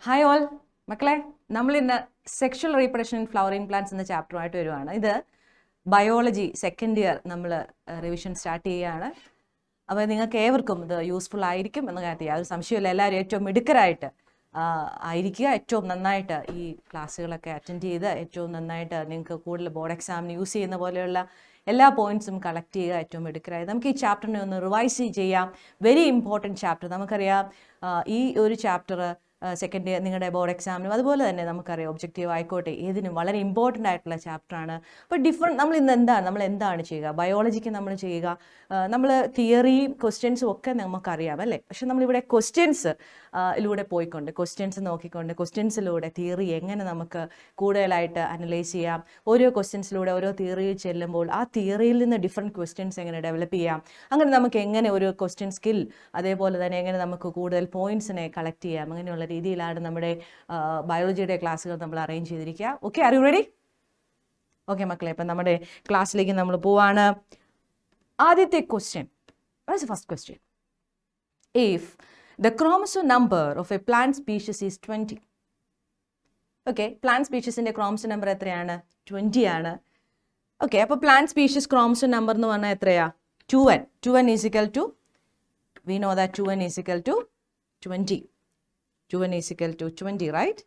Hi all മക്കളെ, നമ്മൾ ഇന്ന് sexual reproduction in flowering plants എന്ന ചാപ്റ്ററുമായിട്ട് വരുവാണ്. ഇത് ബയോളജി സെക്കൻഡ് ഇയർ നമ്മൾ റിവിഷൻ സ്റ്റാർട്ട് ചെയ്യുകയാണ്. അപ്പോൾ നിങ്ങൾക്ക് ഏവർക്കും ഇത് യൂസ്ഫുൾ ആയിരിക്കും എന്ന കാര്യത്തിൽ യാതൊരു സംശയമില്ല. എല്ലാവരും ഏറ്റവും മിടുക്കരായിട്ട് ആയിരിക്കുക, ഏറ്റവും നന്നായിട്ട് ഈ ക്ലാസ്സുകളൊക്കെ അറ്റൻഡ് ചെയ്ത് ഏറ്റവും നന്നായിട്ട് നിങ്ങൾക്ക് കൂടുതൽ ബോർഡ് എക്സാമിന് യൂസ് ചെയ്യുന്ന പോലെയുള്ള എല്ലാ പോയിന്റ്സും കളക്ട് ചെയ്യുക, ഏറ്റവും മിടുക്കരായി. നമുക്ക് ഈ ചാപ്റ്ററിനെ ഒന്ന് റിവൈസ് ചെയ്യാം. Very important chapter. നമുക്കറിയാം ഈ ഒരു ചാപ്റ്റർ സെക്കൻഡ് ഇയർ നിങ്ങളുടെ ബോർഡ് എക്സാമിനും അതുപോലെ തന്നെ നമുക്കറിയാം ഒബ്ജക്റ്റീവ് ആയിക്കോട്ടെ ഏതിനും വളരെ ഇമ്പോർട്ടൻ്റ് ആയിട്ടുള്ള ചാപ്റ്ററാണ്. അപ്പോൾ നമ്മൾ ഇന്ന് നമ്മൾ എന്താണ് ചെയ്യുക? ബയോളജിക്ക് നമ്മൾ ചെയ്യുക, നമ്മൾ തിയറിയും ക്വസ്റ്റ്യൻസും ഒക്കെ നമുക്കറിയാം അല്ലേ. പക്ഷെ നമ്മളിവിടെ ക്വസ്റ്റ്യൻസിലൂടെ പോയിക്കൊണ്ട് ക്വസ്റ്റ്യൻസ് നോക്കിക്കൊണ്ട് ക്വസ്റ്റ്യൻസിലൂടെ തിയറി എങ്ങനെ നമുക്ക് കൂടുതലായിട്ട് അനലൈസ് ചെയ്യാം, ഓരോ ക്വസ്റ്റ്യൻസിലൂടെ ഓരോ തിയറിയിൽ ചെല്ലുമ്പോൾ ആ തിയറിയിൽ നിന്ന് ഡിഫറെൻറ്റ് ക്വസ്റ്റ്യൻസ് എങ്ങനെ ഡെവലപ്പ് ചെയ്യാം, അങ്ങനെ നമുക്ക് എങ്ങനെ ഒരു ക്വസ്റ്റ്യൻ സ്കിൽ അതേപോലെ തന്നെ എങ്ങനെ നമുക്ക് കൂടുതൽ പോയിന്റ്സിനെ കളക്ട് ചെയ്യാം, അങ്ങനെയുള്ള രീതിയിലാണ് നമ്മുടെ ബയോളജിയുടെ ക്ലാസ്സുകൾ നമ്മൾ അറേഞ്ച് ചെയ്തിരിക്കുക. Okay, are you ready? Okay മക്കളെ, ഇപ്പം നമ്മുടെ ക്ലാസ്സിലേക്ക് നമ്മൾ പോവാണ്. ആദ്യത്തെ question, first question, if the chromosome number of a plant species is 20. Okay, plant സ്പീഷീസിൻ്റെ ക്രോമസോം നമ്പർ എത്രയാണ്? 20 ആണ്. ഓക്കെ, അപ്പോൾ പ്ലാന്റ് സ്പീഷീസ് ക്രോമസോം നമ്പർ എന്ന് പറഞ്ഞാൽ എത്രയാ? 2n. 2n is equal to, we know that 2n is equal to 20. 2n is equal to 20, right?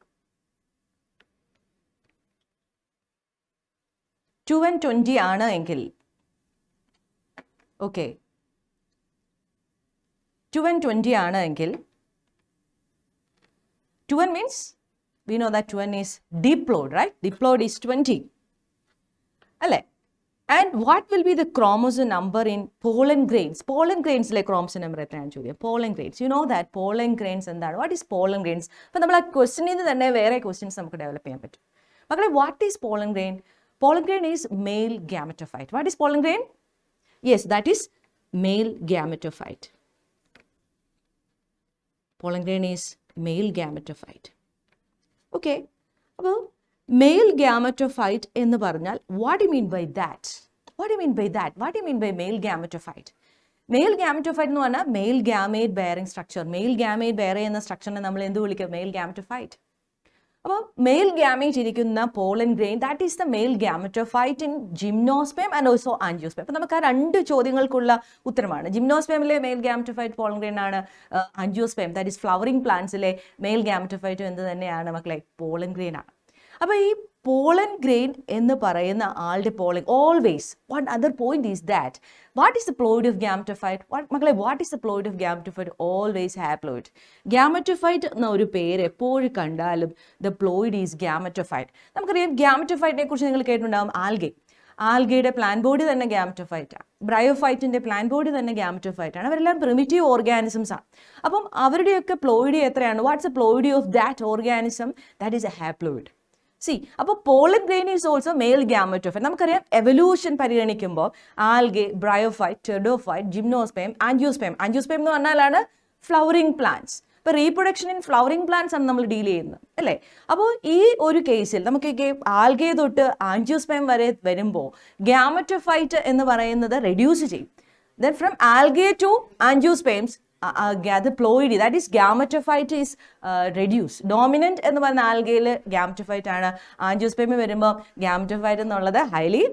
2n 20 ആണ് എങ്കിൽ, okay, 2n 20 ആണ് എങ്കിൽ, 2n means we know that 2n is diploid, right? Diploid is 20 അല്ലേ? And what will be the chromosome number in pollen grains? Pollen grains-ലെ chromosome number എത്രയാണ് ചോദ്യം? Pollen grains, you know that pollen grains എന്താണ്? What is pollen grains? അപ്പോൾ നമ്മൾ ആ ക്വസ്റ്റ്യനിൽ നിന്ന് തന്നെ വേറെ ക്വസ്റ്റ്യൻസ് നമുക്ക് ഡെവലപ്പ് ചെയ്യാൻ പറ്റും. മക്കളെ, what is pollen grain? Pollen grain is male gametophyte. What is pollen grain? Yes, that is male gametophyte. Pollen grain is male gametophyte. Okay, അപ്പോൾ മെയിൽ ഗാമറ്റോഫൈറ്റ് എന്ന് പറഞ്ഞാൽ what do you mean by that? What do you mean by that? What do you mean by male gametophyte? Male gametophyte എന്ന് പറഞ്ഞാൽ male gamete bearing structure. Male gamete bear ചെയ്യുന്ന സ്ട്രക്ചറിനെ നമ്മൾ എന്ത് വിളിക്കും? Male gametophyte. അപ്പോൾ മെയിൽ ഗാമേറ്റ് ഇരിക്കുന്ന pollen grain, that is the male gametophyte in gymnosperm and also angiosperm. അപ്പോൾ നമുക്ക് ആ രണ്ട് ചോദ്യങ്ങൾക്കുള്ള ഉത്തരമാണ്. ജിംനോസ്പേമിലെ മെയിൽ ഗാമറ്റോഫൈറ്റ് പോളൻ ഗ്രെയിൻ ആണ്. ആൻജിയോസ്പേം ദാറ്റ് ഈസ് ഫ്ലവറിംഗ് പ്ലാന്റ്സിലെ മെയിൽ ഗാമറ്റോഫൈറ്റും എന്ത് തന്നെയാണ് മക്കളെ? പോളൻ ഗ്രെയിൻ ആണ്. അപ്പോൾ ഈ പോളൻ ഗ്രെയിൻ എന്ന് പറയുന്ന ആളുടെ pollen always, one other point is that what is the ploid of gametophyte? മക്കളെ, what is the ploid of gametophyte? Always haploid. Gametophyte എന്ന ഒരു പേര് എപ്പോഴും കണ്ടാലും ദ പ്ലോയിഡ് ഈസ് ഗാമറ്റോഫൈറ്റ്. നമുക്കറിയാം ഗാമറ്റോഫൈറ്റിനെ കുറിച്ച് നിങ്ങൾ കേട്ടിട്ടുണ്ടാകും. ആൽഗയുടെ പ്ലാൻ ബോഡി തന്നെ ഗാമറ്റോഫൈറ്റാണ്. ബ്രയോഫൈറ്റിന്റെ പ്ലാൻ ബോഡി തന്നെ ഗാമറ്റോഫൈറ്റാണ്. അവരെല്ലാം പ്രിമിറ്റീവ് ഓർഗാനിസംസ് ആണ്. അപ്പം അവരുടെയൊക്കെ പ്ലോയിഡി എത്രയാണ്? What's a ploidy of that organism? That is a haploid. അപ്പോൾ pollen grain is also male gametophyte. നമുക്കറിയാം എവല്യൂഷൻ പരിഗണിക്കുമ്പോൾ algae, bryophyte, pteridophyte, gymnosperm, angiosperm. Angiosperm എന്ന് പറഞ്ഞാലാണ് ഫ്ലവറിംഗ് പ്ലാന്റ്സ്. ഇപ്പോൾ റീപ്രൊഡക്ഷൻ ഇൻ ഫ്ലവറിംഗ് പ്ലാന്റ്സ് ആണ് നമ്മൾ ഡീൽ ചെയ്യുന്നത് അല്ലേ. അപ്പോൾ ഈ ഒരു കേസിൽ നമുക്ക് ആൽഗെ തൊട്ട് ആൻജിയോസ്പേം വരെ വരുമ്പോൾ ഗാമറ്റോഫൈറ്റ് എന്ന് പറയുന്നത് റെഡ്യൂസ് ചെയ്യും. Then from algae to angiosperms the ploidy, that is gametophyte is reduced. Dominant എന്ന് പറയുന്ന ആൽഗയിൽ ഗാമറ്റോഫൈറ്റ് ആണ്. ആൻജിയോസ്പേമിൽ വരുമ്പോൾ ഗാമറ്റോഫൈറ്റ് എന്നുള്ളത് ഹൈലി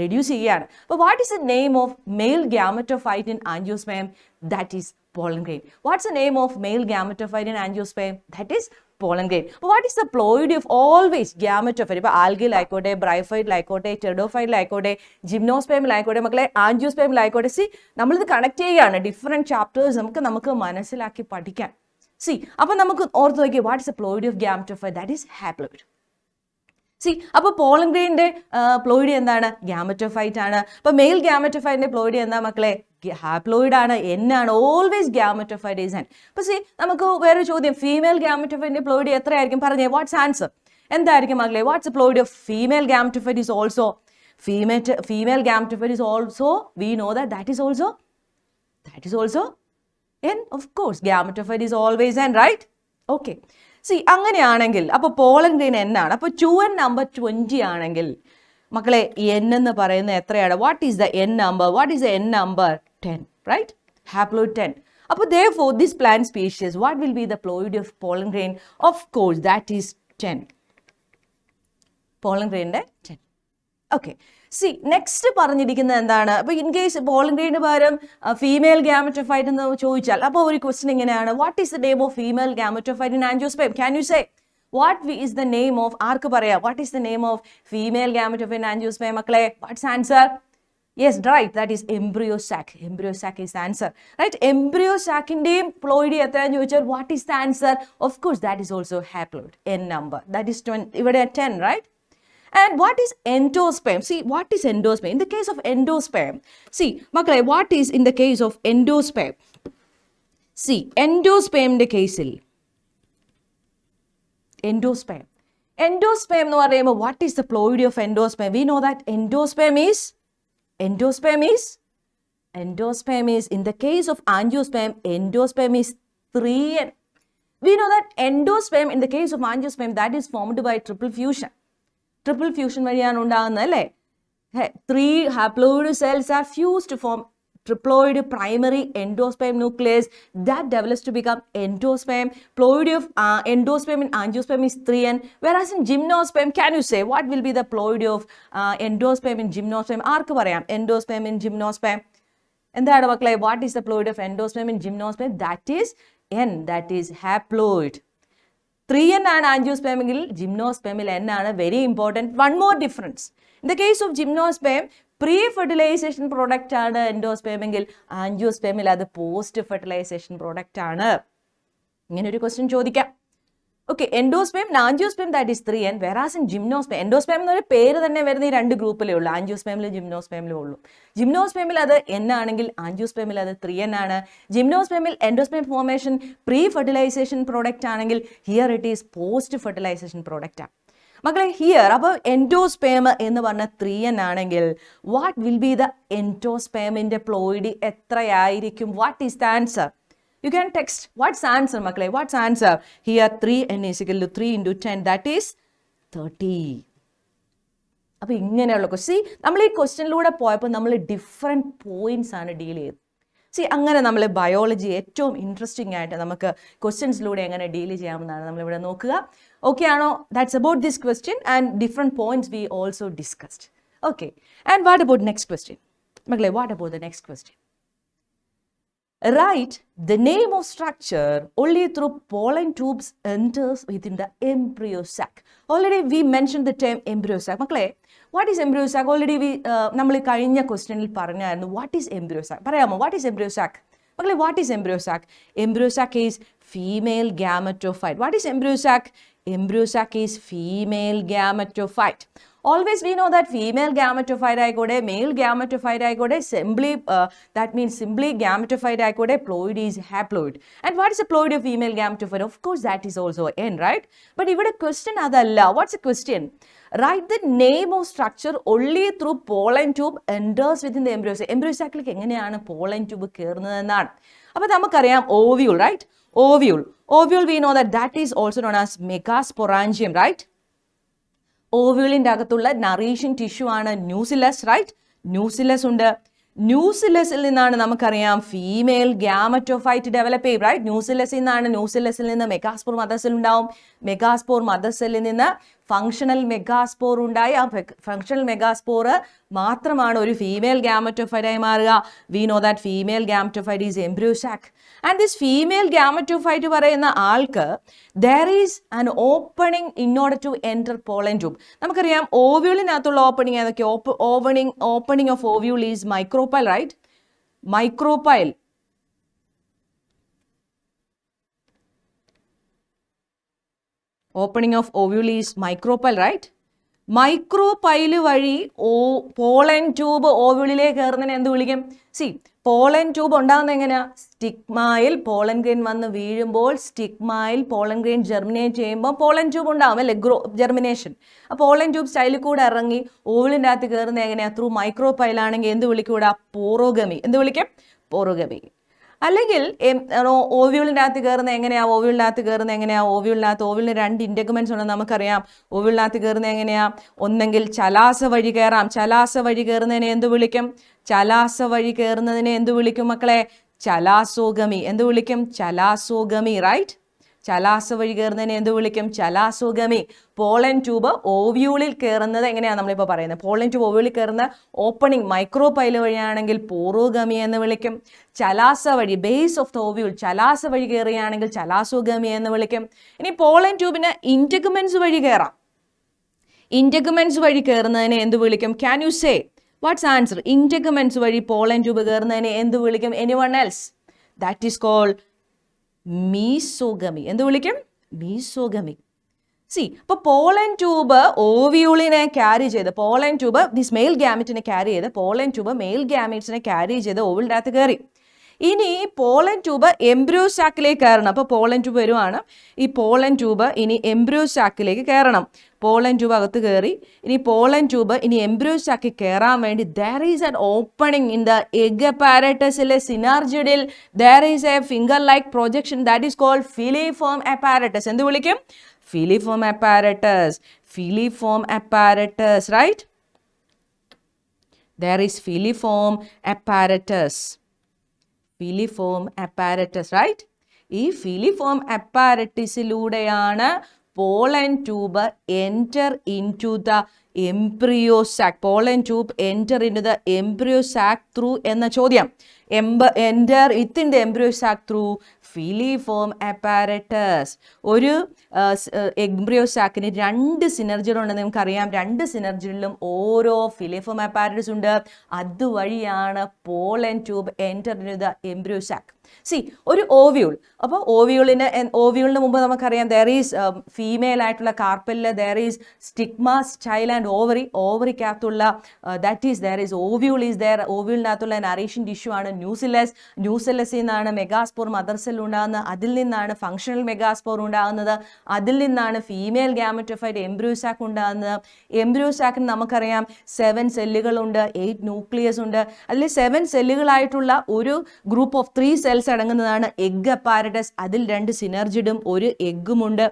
റെഡ്യൂസ് ചെയ്യുകയാണ്. അപ്പോൾ what is the name of male gametophyte in angiosperm? That is pollen grain. What's the name of male gametophyte in angiosperm? That is pollen grain. അപ്പോൾ what is the ploidy of always gametophyte? ഇപ്പോൾ ആൽഗയിലായിക്കോട്ടെ, ബ്രയോഫൈറ്റിലായിക്കോട്ടെ, ടെർഡോഫൈറ്റിലായിക്കോട്ടെ, ജിംനോസ്പേമിലായിക്കോട്ടെ, മക്കളെ ആൻജിയോസ്പേമിലായിക്കോട്ടെ. ആൻജിയോസ്പേമിലായിക്കോട്ടെ, ഇത് connect ചെയ്യുകയാണ്. Different chapters നമുക്ക് മനസ്സിലാക്കി പഠിക്കാൻ. അപ്പോൾ നമുക്ക് ഓർത്ത് നോക്കി, what is the ploidy of gametophyte? That is haploid. അപ്പോൾ പോളൻ ഗ്രെയിൻ്റെ പ്ലോയിഡി എന്താണ്? ഗാമറ്റോഫൈറ്റ് ആണ്. അപ്പോൾ മെയിൽ ഗാമറ്റോഫൈറ്റിന്റെ പ്ലോയിഡി എന്താ മക്കളെ? ഹാപ്ലോയിഡ് ആണ്, എന്നാണ്. Always gametophyte is N. അപ്പോൾ നമുക്ക് വേറൊരു ചോദ്യം, ഫീമെയിൽ ഗാമറ്റോഫൈറ്റിന്റെ പ്ലോയിഡി എത്രയായിരിക്കും? പറഞ്ഞേ, വാട്ട്സ് ആൻസർ? എന്തായിരിക്കും മക്കളെ? What's the ploidy of female gametophyte? Is also female gametophyte is also, we know that is also n. Of course, gametophyte is always n, right? Okay. അങ്ങനെയാണെങ്കിൽ അപ്പോൾ പോളൻ ഗ്രെയിൻ n ആണ്. അപ്പോൾ 2n number 20 ആണെങ്കിൽ മക്കളെ n എന്ന് പറയുന്നത് എത്രയാണ്? What is the n number? What is the n number? 10, right? Haploid 10. അപ്പോൾ therefore this plant species, what will be the ploidy of pollen grain? Of course, that is 10. Pollen grain 10. Okay. See, next പറഞ്ഞിരിക്കുന്നത് എന്താണ്? അപ്പോൾ in case pollen ഗ്രെയിന് പകരം female gametophyte എന്ന് ചോദിച്ചാൽ അപ്പോൾ ഒരു question ഇങ്ങനെയാണ്, what is the name of female gametophyte in angiosperm? Can you say what is the name of, ആർക്ക് പറയാം, what is the name of female gametophyte in angiosperm മക്കളെ? What's answer? Yes, right, that is embryo sac. Embryo sac is the answer, right? Embryo sac ഇന്റെയും ploidy എത്രയാണെന്ന് ചോദിച്ചാൽ what is the answer? Of course, that is also haploid, n number, that is 20, ഇവിടെ 10, right? And what is endosperm? See, what is endosperm? In the case of endosperm, see മക്കളെ, what is in the case of endosperm? See, endospermന്റെ കേസിൽ endosperm എന്ന് പറയുമ്പോൾ what is the ploidy of endosperm? We know that endosperm is in the case of angiosperm, endosperm is 3n. We know that endosperm in the case of angiosperm, that is formed by triple fusion വഴിയാണ് ഉണ്ടാകുന്നത് അല്ലേ? 3 haploid cells are fused to form triploid primary endosperm nucleus that develops to become endosperm. Ploidy of endosperm in angiosperm is 3n, whereas in gymnosperm, can you say what will be the ploidy of endosperm in gymnosperm? ആർക്ക് പറയാം endosperm in gymnosperm? എന്താണ് മക്കളെ? What is the ploidy of endosperm in gymnosperm? That is n, that is haploid. 3n ആണ് ആൻജിയോസ്പേമെങ്കിൽ ജിംനോസ്പേമിൽ n ആണ്. Very important. One more difference. In the case of gymnosperm pre fertilization product ആണ് എൻഡോസ്പേമെങ്കിൽ ആൻജിയോസ്പേമിൽ അത് post fertilization product ആണ്. ഇങ്ങനെ ഒരു ക്വസ്റ്റ്യൻ ചോദിക്കാം. Okay, endosperm angiosperm that is 3n, വെറാസ് in gymnosperm, endosperm എന്നൊരു പേര് തന്നെ വരുന്ന ഈ രണ്ട് ഗ്രൂപ്പിലേ ഉള്ളൂ, ആൻജിയോസ്പേമിലും ജിംനോസ്പേമിലും ഉള്ളൂ. ജിംനോസ്പേമിൽ അത് n ആണെങ്കിൽ ആൻജിയോസ്പേമിൽ അത് 3n ആണ്. ജിംനോസ്പേമിൽ endosperm formation pre fertilization product ആണെങ്കിൽ here it is post fertilization product ആണ് മക്കളെ. ഹിയർ അപ്പോൾ എൻഡോസ്പേം എന്ന് പറഞ്ഞ 3n ആണെങ്കിൽ വാട്ട് വിൽ ബി ദ എൻഡോസ്പേമിന്റെ പ്ലോയിഡി എത്രയായിരിക്കും? What is the answer? You can text what's answer മക്കളെ, what's answer? Here 3n is equal to 3 into 10, that is 30. അപ്പോൾ ഇങ്ങനെയുള്ള ക്വസ്റ്റ്യൻ നമ്മൾ ഈ ക്വസ്റ്റ്യനിലൂടെ പോയപ്പോൾ നമ്മൾ ഡിഫറെൻറ്റ് പോയിന്റ്സ് ആണ് ഡീൽ ചെയ്തത്. അങ്ങനെ നമ്മൾ ബയോളജി ഏറ്റവും ഇൻട്രസ്റ്റിംഗ് ആയിട്ട് നമുക്ക് ക്വസ്റ്റ്യൻസിലൂടെ എങ്ങനെ ഡീൽ ചെയ്യാമെന്നാണ് നമ്മളിവിടെ നോക്കുക. ഓക്കെ ആണോ? That's about this question and different points we also discussed. Okay, and what about next question മക്കളെ? What about the next question? Write the name of structure only through pollen tubes enters within the embryo sac. Already we mentioned the term embryo sac. മക്കളെ, what is embryo sac? Already we നമ്മൾ കഴിഞ്ഞ ക്വസ്റ്റ്യനിൽ പറഞ്ഞായിരുന്നു what is embryo sac. പറയാമോ what is embryo sac? മക്കളെ, what is embryo sac? Embryo sac is female gametophyte. What is embryo sac? Embryo sac is female gametophyte. Always we know that female gametophyte ആയിക്കോട്ടെ male gametophyte ആയിക്കോട്ടെ simply that means simply gametophyte ആയിക്കോട്ടെ ploid is haploid. And what is the ploid of female gametophyte? Of course that is also n, right? But ഇവിടെ question അതല്ല. What's the question? Write the name of structure only through pollen tube enters within the embryo sac. Embryo sac-ലേക്ക് എങ്ങനെയാണ് pollen tube കയറുന്നത് എന്നാണ്. അപ്പോൾ നമുക്കറിയാം ovule, right? Ovule we know that is also known as megasporangium, right? ഓവ്യൂളിൻ്റെ അകത്തുള്ള നറീഷിംഗ് tissue ആണ് ന്യൂസിലസ്, right? ന്യൂസിലസ് ഉണ്ട്. ന്യൂസിലസിൽ നിന്നാണ് നമുക്കറിയാം ഫീമെയിൽ ഗാമറ്റോഫൈറ്റ് ഡെവലപ്പ് ചെയ്യും, റൈറ്റ്? ന്യൂസിലസിൽ നിന്ന് മെഗാസ്പോർ മദർ സെൽ ഉണ്ടാവും. മെഗാസ്പോർ മദർ സെല്ലിൽ നിന്ന് ഫങ്ഷണൽ മെഗാസ്പോർ ഉണ്ടായി. ആ ഫങ്ഷണൽ മെഗാസ്പോർ മാത്രമാണ് ഒരു ഫീമെയിൽ ഗാമറ്റോഫൈറ്റായി മാറുക. We know that female gametophyte is embryo sac. And this female gametophyte പറയുന്ന ആൾക്ക് there is an opening in order to enter pollen tube. നമുക്കറിയാം ഓവ്യൂളിനകത്തുള്ള ഓപ്പണിംഗ് ഏതൊക്കെ? Opening of ovule is micropyle, right? Micropyle. Opening of ovule is micropyle, right? Micropyle വഴി pollen tube ഓവ്യൂളിലേക്ക് കയറുന്നതിന് എന്ത് വിളിക്കും? Pollen tube ഉണ്ടാകുന്നത് എങ്ങനെയാ? സ്റ്റിഗ്മയിൽ പോളൻ ഗ്രെയിൻ വന്ന് വീഴുമ്പോൾ സ്റ്റിഗ്മയിൽ പോളൻ ഗ്രെയിൻ ജെർമിനേറ്റ് ചെയ്യുമ്പോൾ പോളൻ ട്യൂബ് ഉണ്ടാകും അല്ലേ? ജെർമിനേഷൻ. ആ പോളൻ ട്യൂബ് സ്റ്റൈലിൽ കൂടെ ഇറങ്ങി ഓവിളിൻ്റെ അകത്ത് കയറുന്നത് എങ്ങനെയാ? ത്രൂ മൈക്രോപൈലാണെങ്കിൽ എന്ത് വിളിക്കൂടാ? പോറോഗമി. എന്ത് വിളിക്കും? പോറോഗമി. അല്ലെങ്കിൽ ഓവ്യൂളിൻ്റെ അകത്ത് കയറുന്നത് എങ്ങനെയാണ്? ഓവ്യൂളിനകത്ത് രണ്ട് ഇൻറ്റഗ്മെൻറ്റ്സ് ഉണ്ടെന്ന് നമുക്കറിയാം. ഓവ്യൂളിനകത്ത് കയറുന്നത് എങ്ങനെയാണ്? ഒന്നെങ്കിൽ ചലാസ വഴി കയറാം. ചലാസ വഴി കയറുന്നതിനെ എന്ത് വിളിക്കും? ചലാസ വഴി കയറുന്നതിനെ എന്ത് വിളിക്കും മക്കളെ? ചലാസോഗമി. എന്ത് വിളിക്കും? ചലാസോഗമി, റൈറ്റ്? ചലാസ വഴി കയറുന്നതിനെ എന്ത് വിളിക്കും? ചലാസോഗമി. പോളൻ ട്യൂബ് ഓവ്യൂളിൽ കയറുന്നത് എങ്ങനെയാണ് നമ്മളിപ്പോൾ പറയുന്നത്? പോളൻ ട്യൂബ് ഓവ്യൂളിൽ കയറുന്ന ഓപ്പണിംഗ് മൈക്രോപൈല വഴിയാണെങ്കിൽ പോറോഗമി എന്ന് വിളിക്കും. ചലാസ വഴി ബേസ് ഓഫ് ദ ഓവ്യൂൾ ചലാസ വഴി കയറുകയാണെങ്കിൽ ചലാസോഗമി എന്ന് വിളിക്കും. ഇനി പോളൻ ട്യൂബിന് ഇൻറ്റഗ്മെന്റ്സ് വഴി കയറാം. ഇൻറ്റഗ്മെന്റ്സ് വഴി കയറുന്നതിനെ എന്ത് വിളിക്കും? Can you say what's answer? Integuments വഴി പോളൻ ട്യൂബ് കയറുന്നതിനെ എന്ത് വിളിക്കും? Anyone else? That is called mesogamy. എന്ത് വിളിക്കും? മീസോഗമി. സി, അപ്പോൾ പോളൻ ട്യൂബ് ഓവ്യൂളിനെ ക്യാരി ചെയ്ത്, പോളൻ ട്യൂബ് ദിസ് മെയിൽ ഗ്യാമറ്റിനെ ക്യാരി ചെയ്ത്, പോളൻ ട്യൂബ് മെയിൽ ഗ്യാമറ്റ്സിനെ ക്യാരി ചെയ്ത് ഓവ്യൂളിൻ്റെ അകത്ത് കയറി. ഇനി പോളൻ ട്യൂബ് എംബ്രിയോ സാക്കിലേക്ക് കയറണം. അപ്പോൾ പോളൻ ട്യൂബ് വരുവാണ്. ഈ പോളൻ ട്യൂബ് ഇനി എംബ്രിയോ സാക്കിലേക്ക് കയറണം. പോളൻ ട്യൂബ് അകത്ത് കയറി. ഇനി പോളൻ ട്യൂബ് ഇനി എംബ്രിയോ സാക്കിൽ കയറാൻ വേണ്ടി there is an opening in the egg അപ്പാരറ്റസിലെ സിനാർജിഡിൽ there is a finger like projection that is called filiform apparatus. എന്ത് വിളിക്കും? Filiform apparatus. Filiform apparatus, right? There is filiform apparatus. Filiform apparatus, right? ഈ filiform അപ്പാരറ്റസിലൂടെയാണ് pollen tube enter into the embryo sac. Pollen tube enter into the embryo sac through എന്ന ചോദ്യം. Enter within the embryo sac through filiform apparatus. ഒരു embryo സാക്കിന് 2 സിനർജികളുണ്ടെന്ന് നമുക്കറിയാം. 2 സിനർജികളിലും ഓരോ ഫിലിഫോം അപ്പാരറ്റസ് ഉണ്ട്. അതുവഴിയാണ് pollen tube enter into the embryo sac. See, ഒരു ഓവ്യൂൾ. അപ്പോൾ ഓവ്യൂളിന് മുമ്പ് നമുക്കറിയാം ദർ ഈസ് ഫീമെയിൽ ആയിട്ടുള്ള കാർപ്പലിൽ there is stigma, style and ovary. ഓവറിക്കകത്തുള്ള that is there is ovule is there. ഓവ്യൂളിനകത്തുള്ള നറേഷൻ ടിഷ്യൂ ആണ് ന്യൂസിലസ്. ന്യൂസിലസിൽ നിന്നാണ് മെഗാസ്പോർ മദർ സെൽ ഉണ്ടാകുന്നത്. അതിൽ നിന്നാണ് ഫങ്ഷണൽ മെഗാസ്പോർ ഉണ്ടാകുന്നത്. അതിൽ നിന്നാണ് ഫീമെയിൽ ഗ്യാമറ്റോഫൈറ്റ് എംബ്രിയോ സാക്ക് ഉണ്ടാകുന്നത്. എംബ്രിയോ സാക്കിന് നമുക്കറിയാം 7 സെല്ലുകളുണ്ട്, 8 ന്യൂക്ലിയസ് ഉണ്ട്. അതിൽ 7 സെല്ലുകളായിട്ടുള്ള ഒരു ഗ്രൂപ്പ് ഓഫ് 3 സെൽസ് അടങ്ങുന്നതാണ് എഗ് അപ്പാരറ്റസ്. അതിൽ 2 സിനർജിഡും 1 എഗ്ഗുമുണ്ട്.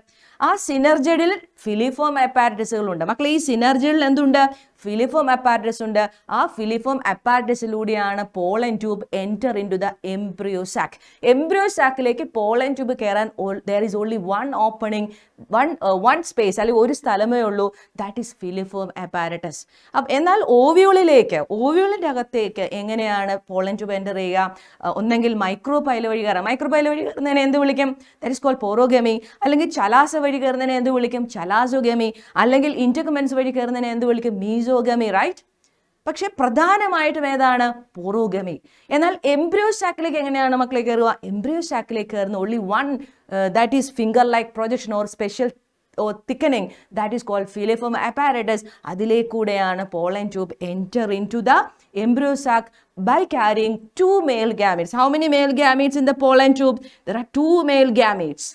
ആ സിനർജിഡിൽ ഫിലിഫോം അപ്പാരറ്റസുകളുണ്ട്. മക്കളെ, ഈ സിനർജിഡിൽ എന്തുണ്ട്? ഫിലിഫോം അപ്പാരറ്റസ് ഉണ്ട്. ആ ഫിലിഫോം അപ്പാരറ്റസിലൂടെയാണ് pollen tube enter into the embryo sac. Embryo സാക്കിലേക്ക് പോളൻ ട്യൂബ് കയറാൻ there is only one opening, one space, അല്ലെങ്കിൽ ഒരു സ്ഥലമേ ഉള്ളൂ. That is filiform apparatus. എന്നാൽ ഓവ്യൂളിൻ്റെ അകത്തേക്ക് എങ്ങനെയാണ് പോളൻ ട്യൂബ് എൻറ്റർ ചെയ്യുക? ഒന്നെങ്കിൽ മൈക്രോപൈല വഴി കയറാം. മൈക്രോപൈല വഴി കയറുന്നതിനെ എന്ത് വിളിക്കും? That is called porogamy. അല്ലെങ്കിൽ ചലാസ വഴി കയറുന്നതിനെ എന്ത് വിളിക്കും? ചലാസോഗമി. അല്ലെങ്കിൽ ഇൻറ്റഗ്മെന്റ്സ് വഴി കയറുന്നതിനെ എന്ത് വിളിക്കും? മീസോഗമി, റൈറ്റ്? പക്ഷെ പ്രധാനമായിട്ടും ഏതാണ്? പോറോഗമി. എന്നാൽ എംബ്രിയോ സാക്കിലേക്ക് എങ്ങനെയാണ് മക്കളെ കയറുക? എംബ്രിയോ സാക്കിലേക്ക് കയറുന്ന only one that is finger like projection or special or thickening that is called filiform apparatus. അതിലേക്കൂടെയാണ് pollen tube enter into the embryo sac by carrying 2 male gametes. How many male gametes in the pollen tube? There are 2 male gametes.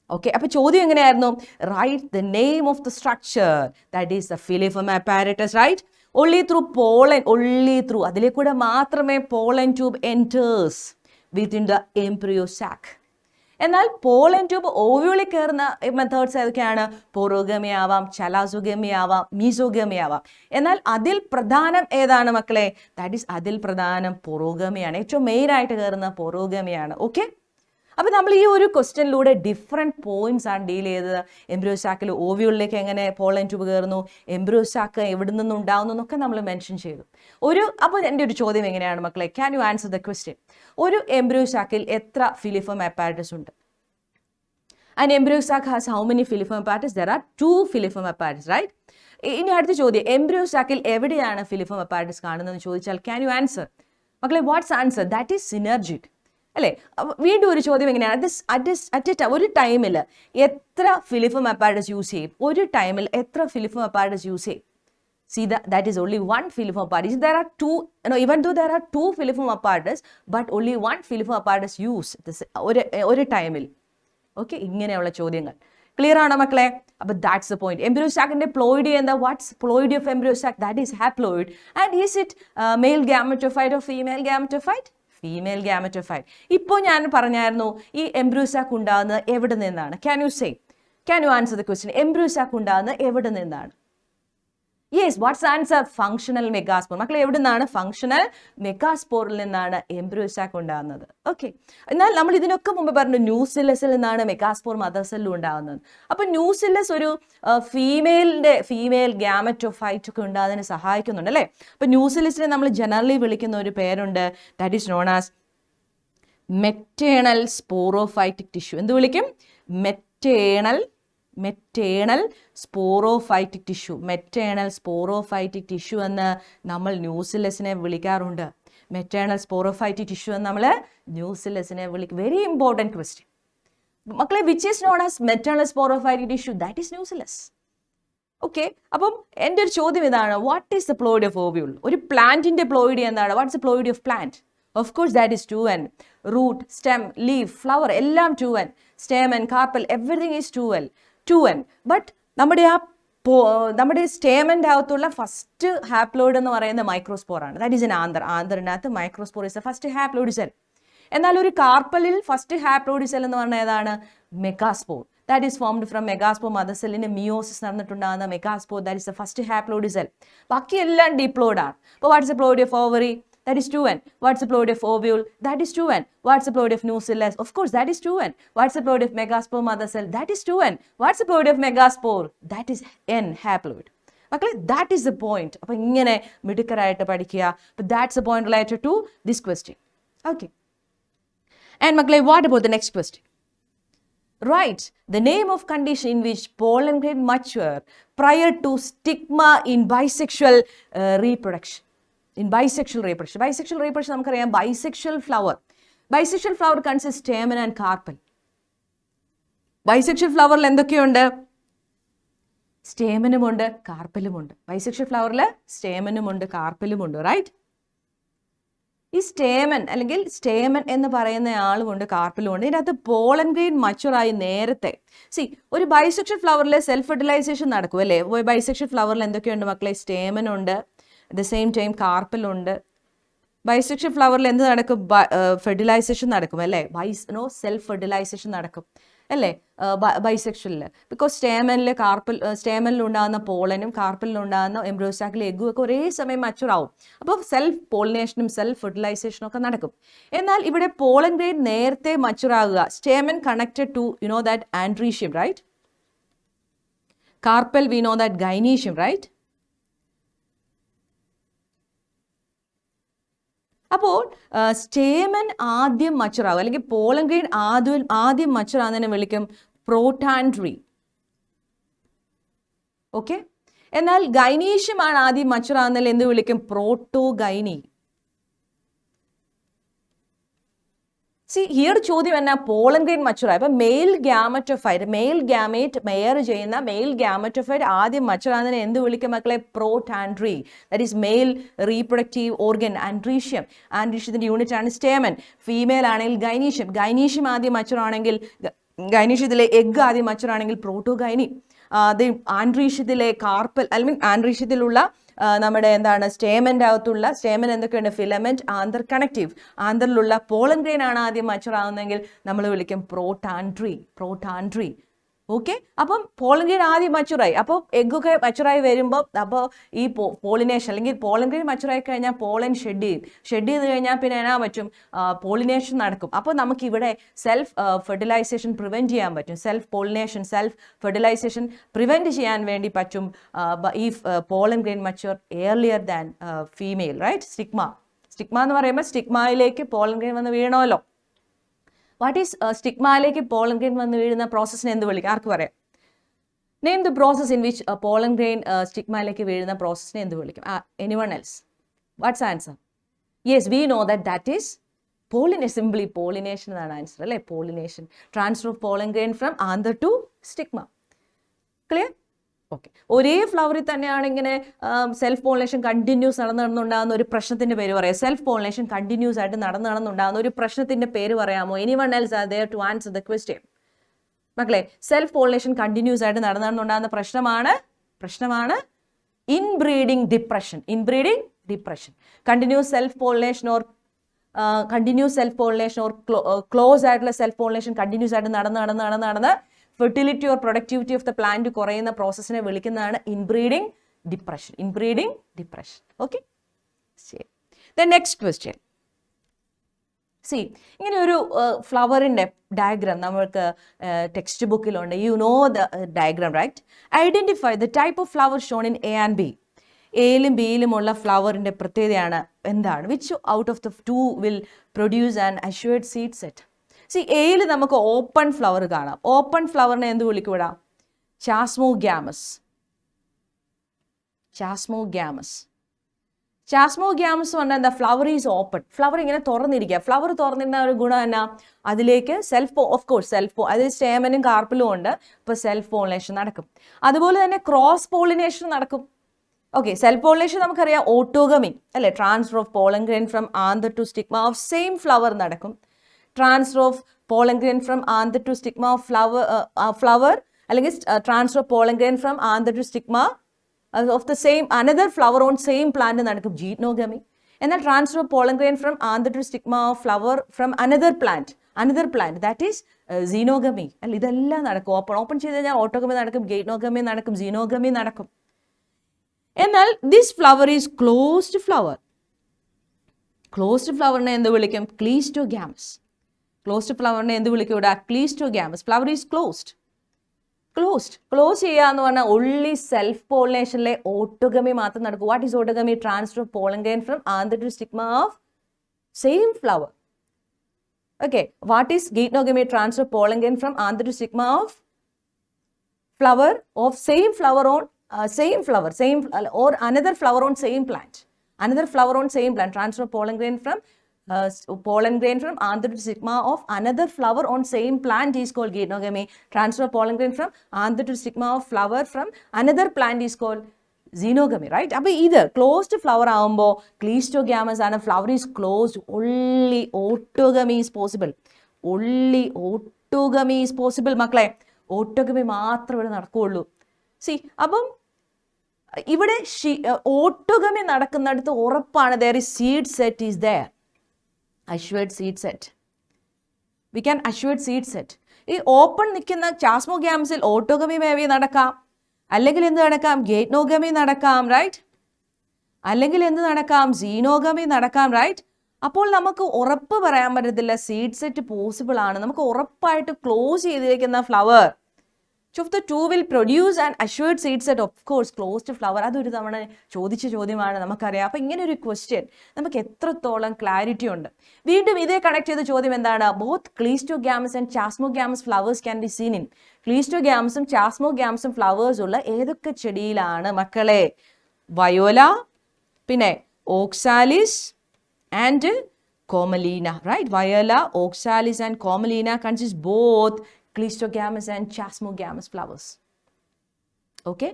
Okay, അപ്പോൾ ചോദ്യം എങ്ങനെയായിരുന്നു? Write the name of the structure that is the filiform apparatus, right? only through pollen, only through അതിലേക്കൂടെ മാത്രമേ pollen tube enters within the embryo sac. എന്നാൽ pollen tube ഓവ്യൂളിൽ കയറുന്ന methods ഏതൊക്കെയാണ്? പോറോഗമി ആവാം, ചലാസോഗമി ആവാം, മീസോഗമി ആവാം. എന്നാൽ അതിൽ പ്രധാനം ഏതാണ് മക്കളെ? ദാറ്റ് ഈസ് അതിൽ പ്രധാനം പോറോഗമിയാണ്. ഏറ്റവും മെയിനായിട്ട് കയറുന്ന പോറോഗമിയാണ്. ഓക്കെ, അപ്പോൾ നമ്മൾ ഈ ഒരു ക്വസ്റ്റ്യനിലൂടെ ഡിഫറെൻറ്റ് പോയിന്റ്സ് ആണ് ഡീൽ ചെയ്തത്. എംബ്രിയോ സാക്കിൽ ഓവ്യൂളിലേക്ക് എങ്ങനെ പോളൻ ട്യൂബ് കയറുന്നു, എംബ്രിയോ സാക്ക് എവിടെ നിന്നും ഉണ്ടാകുന്നു എന്നൊക്കെ നമ്മൾ മെൻഷൻ ചെയ്തു. അപ്പോൾ എൻ്റെ ഒരു ചോദ്യം എങ്ങനെയാണ് മക്കളെ? Can you answer the question? ഒരു എംബ്രിയോ സാക്കിൽ എത്ര ഫിലിഫോം അപ്പാരറ്റസ് ഉണ്ട്? An embryo sac has how many filiform apparatus? There are 2 filiform apparatus, right? ഇനി അടുത്ത ചോദ്യം, എംബ്രിയോ സാക്കിൽ എവിടെയാണ് ഫിലിഫോം അപ്പാരറ്റസ് കാണുന്നതെന്ന് ചോദിച്ചാൽ ക്യാൻ യു ആൻസർ? മക്കളെ, വാട്ട്സ് ആൻസർ? ദാറ്റ് ഈസ് സിനർജിഡ്, അല്ലേ? വീണ്ടും ഒരു ചോദ്യം എങ്ങനെയാണ്? ഒരു ടൈമിൽ എത്ര ഫിലിഫോം അപ്പാരറ്റസ് യൂസ് ചെയ്യും? ഒരു ടൈമിൽ എത്ര ഫിലിഫോം അപ്പാരറ്റസ് യൂസ് ചെയ്യും? See that is only one filiform apparatus. There are 2, even though there are 2 filiform apparatus, but only one filiform apparatus use ഒരു ടൈമിൽ. ഓക്കെ, ഇങ്ങനെയുള്ള ചോദ്യങ്ങൾ ക്ലിയർ ആണോ മക്കളെ? അപ്പോൾ ദാറ്റ്സ് ദ പോയിന്റ്. എംബ്രിയോ സാക്കിന്റെ പ്ലോയിഡി എന്താ? What's ploidy of embryo sac? That is haploid. And is it male gametophyte or female gametophyte? Female gametophyte. ഇപ്പോൾ ഞാൻ പറഞ്ഞായിരുന്നു ഈ എംബ്രിയോ സാക്ക് ഉണ്ടാകുന്നത് എവിടെ നിന്നാണ്? Can you answer the question? Embryo sac ഉണ്ടാകുന്നത് എവിടെ നിന്നാണ്? Yes, what's answer? Functional megaspore. മക്കളെ എവിടെ നിന്നാണ്? ഫങ്ഷണൽ മെഗാസ്പോറിൽ നിന്നാണ് എംബ്രിയോ സാക്ക് ഉണ്ടാകുന്നത്. ഓക്കെ, എന്നാൽ നമ്മൾ ഇതിനൊക്കെ മുമ്പ് പറഞ്ഞു ന്യൂസില്ലസിൽ നിന്നാണ് മെഗാസ്പോർ മദർ സെല്ലിൽ ഉണ്ടാകുന്നത്. അപ്പൊ ന്യൂസില്ലസ് ഒരു ഫീമെയിൽ ഗ്യാമറ്റോഫൈറ്റ് ഒക്കെ ഉണ്ടാകുന്നതിന് സഹായിക്കുന്നുണ്ട് അല്ലേ? അപ്പൊ ന്യൂസില്ലസിനെ നമ്മൾ ജനറലി വിളിക്കുന്ന ഒരു പേരുണ്ട്, that is known as maternal sporophytic tissue. എന്ത് വിളിക്കും? Maternal sporophytic tissue. Maternal sporophytic tissue എന്ന് നമ്മൾ ന്യൂസില്ലസിനെ വിളിക്കാറുണ്ട്. മെറ്റേണൽ സ്പോറോഫൈറ്റിക് ടിഷ്യൂ എന്ന് നമ്മൾ ന്യൂസില്ലസിനെ വിളിക്കും. വെരി ഇമ്പോർട്ടൻറ്റ് ക്വസ്റ്റ്യൻ മക്കളെ. Which is known as maternal sporophytic tissue? That is nucellus. Okay, അപ്പം എൻ്റെ ഒരു ചോദ്യം ഇതാണ്, what is the ploid of ovule? ഒരു പ്ലാന്റിന്റെ പ്ലോയിഡ് എന്താണ്? What's the ploid of plant? Of course, that is 2n. Root, stem, leaf, flower, എല്ലാം 2n. Stamen, carpel, everything is 2n. But നമ്മുടെ സ്റ്റേമൻ്റെ അകത്തുള്ള ഫസ്റ്റ് ഹാപ്ലോയിഡ് എന്ന് പറയുന്നത് മൈക്രോസ്പോർ ആണ്. That is an anther. ആന്തറിനകത്ത് microspore is the first haploid cell. എന്നാൽ ഒരു കാർപ്പലിൽ ഫസ്റ്റ് ഹാപ്ലോയിഡ് സെൽ എന്ന് പറഞ്ഞാൽ ഏതാണ്? Megaspore. That is formed from megaspore mother സെല്ലിന് മിയോസിസ് നടന്നിട്ടുണ്ടാകുന്ന megaspore. That is the first haploid cell. ബാക്കി എല്ലാം ഡിപ്ലോയിഡ് ആണ്. അപ്പോൾ what's the ploid of ovary? That is 2n. What's the ploid of ovule? That is 2n. What's the ploid of nucellus? Of course, that is 2n. What's the ploid of megaspore mother cell? That is 2n. What's the ploid of megaspore? That is n haploid. Okay, that is the point. അപ്പോൾ ഇങ്ങനെ മിടുക്കരായിട്ട് പഠിക്കുക. But that's the point related to this question. Okay. And മക്കളെ, what about the next question? Right, the name of condition in which pollen grain mature prior to stigma in bisexual reproduction. In bisexual reproduction. Bisexual reproduction നമുക്കറിയാം, bisexual flower. Bisexual flower consists stamen and carpel. Bisexual flowerൽ എന്തൊക്കെയുണ്ട്? സ്റ്റേമനുമുണ്ട്, കാർപ്പലുമുണ്ട്. Bisexual ഫ്ലവറിൽ സ്റ്റേമനുമുണ്ട്, കാർപ്പലുമുണ്ട്. Right? ഈ stamen അല്ലെങ്കിൽ stamen എന്ന് പറയുന്ന ആളുമുണ്ട്, കാർപ്പലുമുണ്ട്. ഇതിനകത്ത് pollen grain മച്ചുറായി നേരത്തെ. ഒരു bisexual ഫ്ലവറിൽ self fertilisation നടക്കും അല്ലേ? ബൈസെക്ഷൽ ഫ്ലവറിൽ എന്തൊക്കെയുണ്ട് മക്കളെ? സ്റ്റേമനുണ്ട്, അറ്റ് ദ സെയിം ടൈം കാർപ്പലുണ്ട്. ബൈസെക്ഷൽ ഫ്ലവറിൽ എന്ത് നടക്കും? ഫെർട്ടിലൈസേഷൻ നടക്കും അല്ലേ? സെൽഫ് ഫെർട്ടിലൈസേഷൻ നടക്കും അല്ലേ ബൈസെക്ഷലിൽ? ബിക്കോസ് സ്റ്റേമനിൽ ഉണ്ടാകുന്ന പോളനും കാർപ്പലിൽ ഉണ്ടാകുന്ന എംബ്രിയോസാക്കിലെ എഗ്ഗും ഒക്കെ ഒരേ സമയം മച്ചുറാവും. അപ്പോൾ സെൽഫ് പോളിനേഷനും സെൽഫ് ഫെർട്ടിലൈസേഷനും ഒക്കെ നടക്കും. എന്നാൽ ഇവിടെ പോളൻ ഗ്രെയിൻ നേരത്തെ മച്ചുറാകുക. Stamen connected to that androecium, right? Carpel we know that gynoecium, right? അപ്പോൾ സ്റ്റേമൻ ആദ്യം മച്ചുറാകും അല്ലെങ്കിൽ പോളൻ ഗ്രെയിൻ ആദ്യം മച്ചുറാകുന്നതിനെ വിളിക്കും പ്രോട്ടാൻഡ്രി. ഓക്കെ, എന്നാൽ ഗൈനീഷ്യമാണ് ആദ്യം മച്ചുറാകുന്നതിൽ എന്ത് വിളിക്കും? പ്രോട്ടോഗൈനി. ഹിയർ ചോദ്യം എന്നാ? പോളൻ ഗ്രെയിൻ മച്ചുറായി. അപ്പൊ male gametophyte, male gamete bear ചെയ്യുന്ന മെയിൽ ഗ്യാമറ്റോഫൈറ്റ് ആദ്യം മച്ചുറാകുന്നതിനെ എന്ത് വിളിക്കും മക്കളെ? Protandry. That is male reproductive organ. Androecium, ആൻഡ്രീഷ്യത്തിന്റെ യൂണിറ്റ് ആണ് സ്റ്റേമൻ. ഫീമെയിൽ ആണെങ്കിൽ ഗൈനീഷ്യം. ഗൈനീഷ്യം ആദ്യം മച്ചുറാണെങ്കിൽ, ഗൈനീഷ്യത്തിലെ എഗ് ആദ്യം മച്ചുറാണെങ്കിൽ പ്രോട്ടോഗൈനി. ആൻഡ്രീഷ്യത്തിലെ കാർപ്പൽ അല്ലെങ്കിൽ ആൻഡ്രീഷ്യത്തിലുള്ള നമ്മുടെ എന്താണ് സ്റ്റേമൻ്റെ അകത്തുള്ള സ്റ്റേമൻ എന്തൊക്കെയുണ്ട്? Filament, anther, connective. ആന്തറിലുള്ള പോളൻ ഗ്രെയിൻ ആണ് ആദ്യം മച്ചുറാകുന്നതെങ്കിൽ നമ്മൾ വിളിക്കും പ്രോട്ടാൻഡ്രി. ഓക്കെ, അപ്പം പോളൻ ഗ്രെയിൻ ആദ്യം മച്ചുറായി. അപ്പോൾ എഗ്ഗൊക്കെ മച്ചുറായി വരുമ്പോൾ അപ്പോൾ ഈ പോളിനേഷൻ അല്ലെങ്കിൽ പോളൻ ഗ്രെയിൻ മച്ചുറായി കഴിഞ്ഞാൽ പോളൻ ഷെഡ് ചെയ്ത് കഴിഞ്ഞാൽ പിന്നെ എന്നാ പറ്റും? പോളിനേഷൻ നടക്കും. അപ്പോൾ നമുക്കിവിടെ സെൽഫ് ഫെർട്ടിലൈസേഷൻ പ്രിവെൻറ്റ് ചെയ്യാൻ പറ്റും. Self pollination, self fertilization prevent ചെയ്യാൻ വേണ്ടി പറ്റും ഈ pollen grain mature earlier than female, right? Stigma എന്ന് പറയുമ്പോൾ സ്റ്റിഗ്മയിലേക്ക് പോളൻ ഗ്രെയിൻ വന്ന് വീണമല്ലോ. വാട്ട് ഈസ് സ്റ്റിഗ്മയിലേക്ക് പോളൻ ഗ്രെയിൻ വന്ന് വീഴുന്ന പ്രോസസ്സിനെ എന്ത് വിളിക്കും? ആർക്ക് പറയാം? Name the process in which pollen grain സ്റ്റിഗ്മയിലേക്ക് വീഴുന്ന പ്രോസസ്സിനെ എന്ത് വിളിക്കും? Anyone else? What's answer? Yes, we know that is pollination. Simply pollination എന്നാണ് ആൻസർ അല്ലേ? Pollination, transfer of pollen grain from anther to stigma. Clear? Okay, ഒരേ ഫ്ലവറിൽ തന്നെയാണ് ഇങ്ങനെ സെൽഫ് പോളിനേഷൻ കണ്ടിന്യൂസ് നടന്നുണ്ടാകുന്ന ഒരു പ്രശ്നത്തിന്റെ പേര് പറയാം. സെൽഫ് പോളിനേഷൻ കണ്ടിന്യൂസ് ആയിട്ട് നടന്നുണ്ടാകുന്ന ഒരു പ്രശ്നത്തിന്റെ പേര് പറയാമോ? Anyone else are there to answer the question? മക്കളെ, സെൽഫ് പോളിനേഷൻ കണ്ടിന്യൂസ് ആയിട്ട് നടന്നുണ്ടാകുന്ന പ്രശ്നമാണ് inbreeding depression. Continuous self pollination or close ആയിട്ടുള്ള സെൽഫ് പോളിനേഷൻ കണ്ടിന്യൂസ് ആയിട്ട് നടന്ന് fertility or productivity of the plant കുറയുന്ന പ്രോസസ്സിനെ വിളിക്കുന്നതാണ് inbreeding depression. Inbreeding depression. Okay? ശരി. The next question. സി ഇങ്ങനെ ഒരു ഫ്ലവറിൻ്റെ ഡയഗ്രാം നമ്മൾക്ക് ടെക്സ്റ്റ് ബുക്കിലുണ്ട്. You know the diagram right. Identify the type of flower shown in A and B. എയിലും ബിയിലുമുള്ള ഫ്ലവറിൻ്റെ പ്രത്യേകതയാണ് എന്താണ്? Which out of the two will produce an assured seed set? See എയിൽ നമുക്ക് ഓപ്പൺ ഫ്ലവർ കാണാം. ഓപ്പൺ ഫ്ലവറിനെ എന്ത് വിളിക്കൂടാ? ചാസ്മോഗ്യാമസ്. ചാസ്മോഗ്യാമസ്. ചാസ്മോഗ്യാമസ് പറഞ്ഞാൽ എന്താ? Flower is open. ഫ്ലവർ ഇങ്ങനെ തുറന്നിരിക്കുക. ഫ്ലവർ തുറന്നിരുന്ന ഒരു ഗുണം എന്നാ? അതിലേക്ക് അതിൽ സ്റ്റേമനും കാർപ്പിലും ഉണ്ട്. ഇപ്പോൾ സെൽഫ് പോളിനേഷൻ നടക്കും. അതുപോലെ തന്നെ ക്രോസ് പോളിനേഷൻ നടക്കും. ഓക്കെ, സെൽഫ് പോളിനേഷൻ നമുക്കറിയാം ഓട്ടോഗമി അല്ലെ, transfer of pollen grain from anther to stigma of same flower നടക്കും. Transfer of pollen grain from anther to stigma of flower അല്ലെങ്കിൽ transfer of pollen grain from anther to stigma of the same another flower on same plant നടക്കും, geitonogamy. എന്നാൽ transfer of pollen grain from anther to stigma of flower from another plant that is xenogamy അല്ല. ഇതെല്ലാം നടക്കും. Open ചെയ്ത് കഴിഞ്ഞാൽ autogamy നടക്കും, ഗെയ്നോഗമി നടക്കും, xenogamy നടക്കും. എന്നാൽ this flower is closed flower. Closed ഫ്ലവറിനെ എന്ത് വിളിക്കും? ക്ലീസ്റ്റോഗ്യാമസ്. ക്ലോസ്ഡ് ഫ്ലവറിനെ എന്ത് വിളിക്കും ഇവിടെ? Cleistogamous. Flower is closed. Close ചെയ്യുക എന്ന് പറഞ്ഞാൽ ഓൺലി സെൽഫ് പോളിനേഷനിലെ ഓട്ടോഗമി മാത്രം നടക്കും. What is autogamy? Transfer of pollen grain from anther to stigma of same flower. Okay, what is geitonogamy? Transfer of pollen grain from anther to stigma of flower of same flower on or another flower on same plant. Transfer of pollen grain from anther to stigma of another flower on same plant is called geitonogamy. Transfer of pollen grain from anther to stigma of flower from another plant is called xenogamy, right? Appo either closed flower ആവുമ്പോൾ cleistogamous ആണ്. Flower is closed. Only autogamy is possible. മക്കളെ, autogamy മാത്രമേ ഇവിടെ നടക്കുകയുള്ളൂ. അപ്പം ഇവിടെ autogamy നടക്കുന്നിടത്ത് ഉറപ്പാണ് there is seed set is there. assured seed set. We can assured seed set. ഈ ഓപ്പൺ നിൽക്കുന്ന ചാസ്മോഗ്യാമസിൽ ഓട്ടോഗമി മേബി നടക്കാം, അല്ലെങ്കിൽ എന്ത് നടക്കാം? ഗെയ്നോഗമി നടക്കാം, റൈറ്റ്? അല്ലെങ്കിൽ എന്ത് നടക്കാം? സീനോഗമി നടക്കാം, റൈറ്റ്? അപ്പോൾ നമുക്ക് ഉറപ്പ് പറയാൻ പറ്റത്തില്ല സീഡ് സെറ്റ് പോസിബിൾ ആണ്. നമുക്ക് ഉറപ്പായിട്ട് ക്ലോസ് ചെയ്തിരിക്കുന്ന flower of the two will produce an assured seed set. Of course, closed flower. അതൊരു തവണ ചോദിച്ച ചോദ്യമാണ്, നമുക്കറിയാം. അപ്പോൾ ഇങ്ങനെ ഒരു ക്വസ്റ്റ്യൻ നമുക്ക് എത്രത്തോളം ക്ലാരിറ്റി ഉണ്ട്. വീണ്ടും ഇതേ കണക്ട് ചെയ്ത ചോദ്യം എന്താണ്? Both cleistogamous and chasmogamous flowers can be seen in. ക്ലീസ്റ്റോഗ്യാമസും ചാസ്മോഗ്യാമസും ഫ്ലവേഴ്സ് ഉള്ള ഏതൊക്കെ ചെടിയിലാണ് മക്കളെ? വയോല, പിന്നെ Oxalis and Commelina, right? Viola, Oxalis and Commelina consist both Cleistogamous and Chasmogamous flowers. Okay,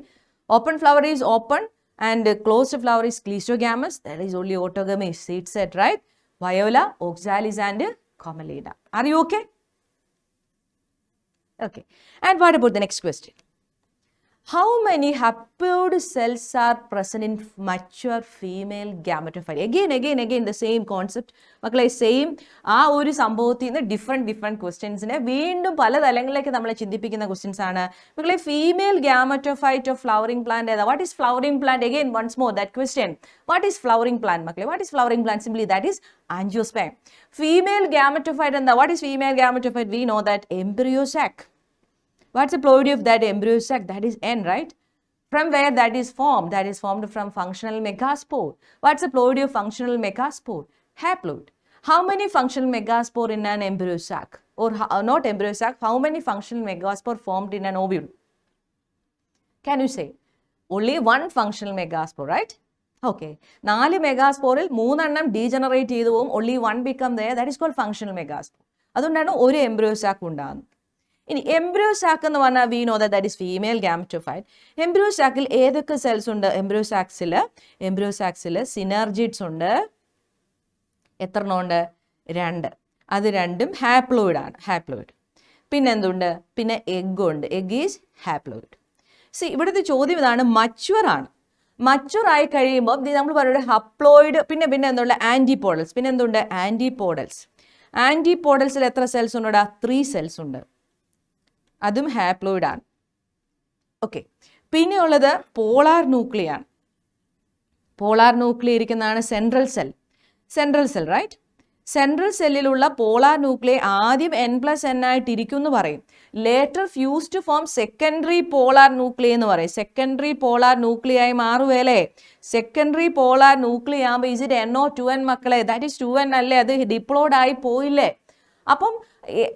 open flower is open and closed flower is Cleistogamous. That is only autogamy seed set, right? Viola, oxalis and Commelina. Are you okay? Okay. And what about the next question? How many haploid cells are present in mature female gametophyte? Again the same concept. മക്കളെ same ആ ഒരു സംഭവത്തിൽ നിന്ന് different ക്വസ്റ്റ്യൻസിനെ വീണ്ടും പല തലങ്ങളിലേക്ക് നമ്മളെ ചിന്തിപ്പിക്കുന്ന questions ആണ്. മക്കളെ female gametophyte of flowering plant ഏതാ? What is flowering plant? Again once more that question. What is flowering plant മക്കളെ? What is flowering plant? Simply that is angiosperm. Female gametophyte എന്താ? What is female gametophyte? We know that embryo sac. What's the ploidy of that embryo sac? That is N, right? From where that is formed? That is formed from functional megaspore. What's the ploidy of functional megaspore? Haploid. How many functional megaspore in an embryo sac? Or not embryo sac, how many functional megaspore formed in an ovule? Can you say? Only one functional megaspore, right? Okay. 4 megasporil 3 എണ്ണം degenerate ചെയ്തു പോകും. Only one become there. That is called functional megaspore. അതുകൊണ്ടാണ് ഒരു embryo sac ഉണ്ടാകുന്നത്. ഇനി embryo sac എന്ന് പറഞ്ഞാൽ we know that is female gametophyte. Embryo സാക്കിൽ ഏതൊക്കെ സെൽസ് ഉണ്ട്? എംബ്രിയോ സാക്സിൽ സിനർജിഡ്സ് ഉണ്ട്. എത്ര എണ്ണം ഉണ്ട്? 2. അത് രണ്ടും ഹാപ്ലോയിഡ് ആണ്. പിന്നെ എന്തുണ്ട്? പിന്നെ എഗ് ഉണ്ട്. Egg is haploid. ഇവിടുത്തെ ചോദ്യം ഇതാണ്, മച്വർ ആണ്. മച്വർ ആയി കഴിയുമ്പോൾ നമ്മൾ പറയുന്നത് ഹപ്ലോയിഡ്, പിന്നെ എന്തുണ്ട്? ആൻറ്റിപോഡൽസ്. പിന്നെ എന്തുണ്ട്? ആൻറ്റിപോഡൽസിൽ എത്ര സെൽസ് ഉണ്ടോ? 3 സെൽസ് ഉണ്ട്. അതും ഹാപ്ലോയിഡ് ആണ്. ഓക്കെ, പിന്നെയുള്ളത് പോളാർ ന്യൂക്ലിയാണ്. പോളാർ ന്യൂക്ലിയ ഇരിക്കുന്നതാണ് സെൻട്രൽ സെൽ റൈറ്റ്. സെൻട്രൽ സെല്ലിലുള്ള പോളാർ ന്യൂക്ലിയ ആദ്യം N+N ആയിട്ടിരിക്കും എന്ന് പറയും. Later fuse to form secondary polar nuclei എന്ന് പറയും. സെക്കൻഡറി പോളാർ ന്യൂക്ലിയ ആയി മാറുകയല്ലേ. സെക്കൻഡറി പോളാർ ന്യൂക്ലിയ ആകുമ്പോൾ ഇസ് ഇറ്റ് NO 2N മക്കളെ? ദാറ്റ് ഈസ് 2N അല്ലേ? അത് ഡിപ്ലോയ്ഡ് ആയി പോയില്ലേ?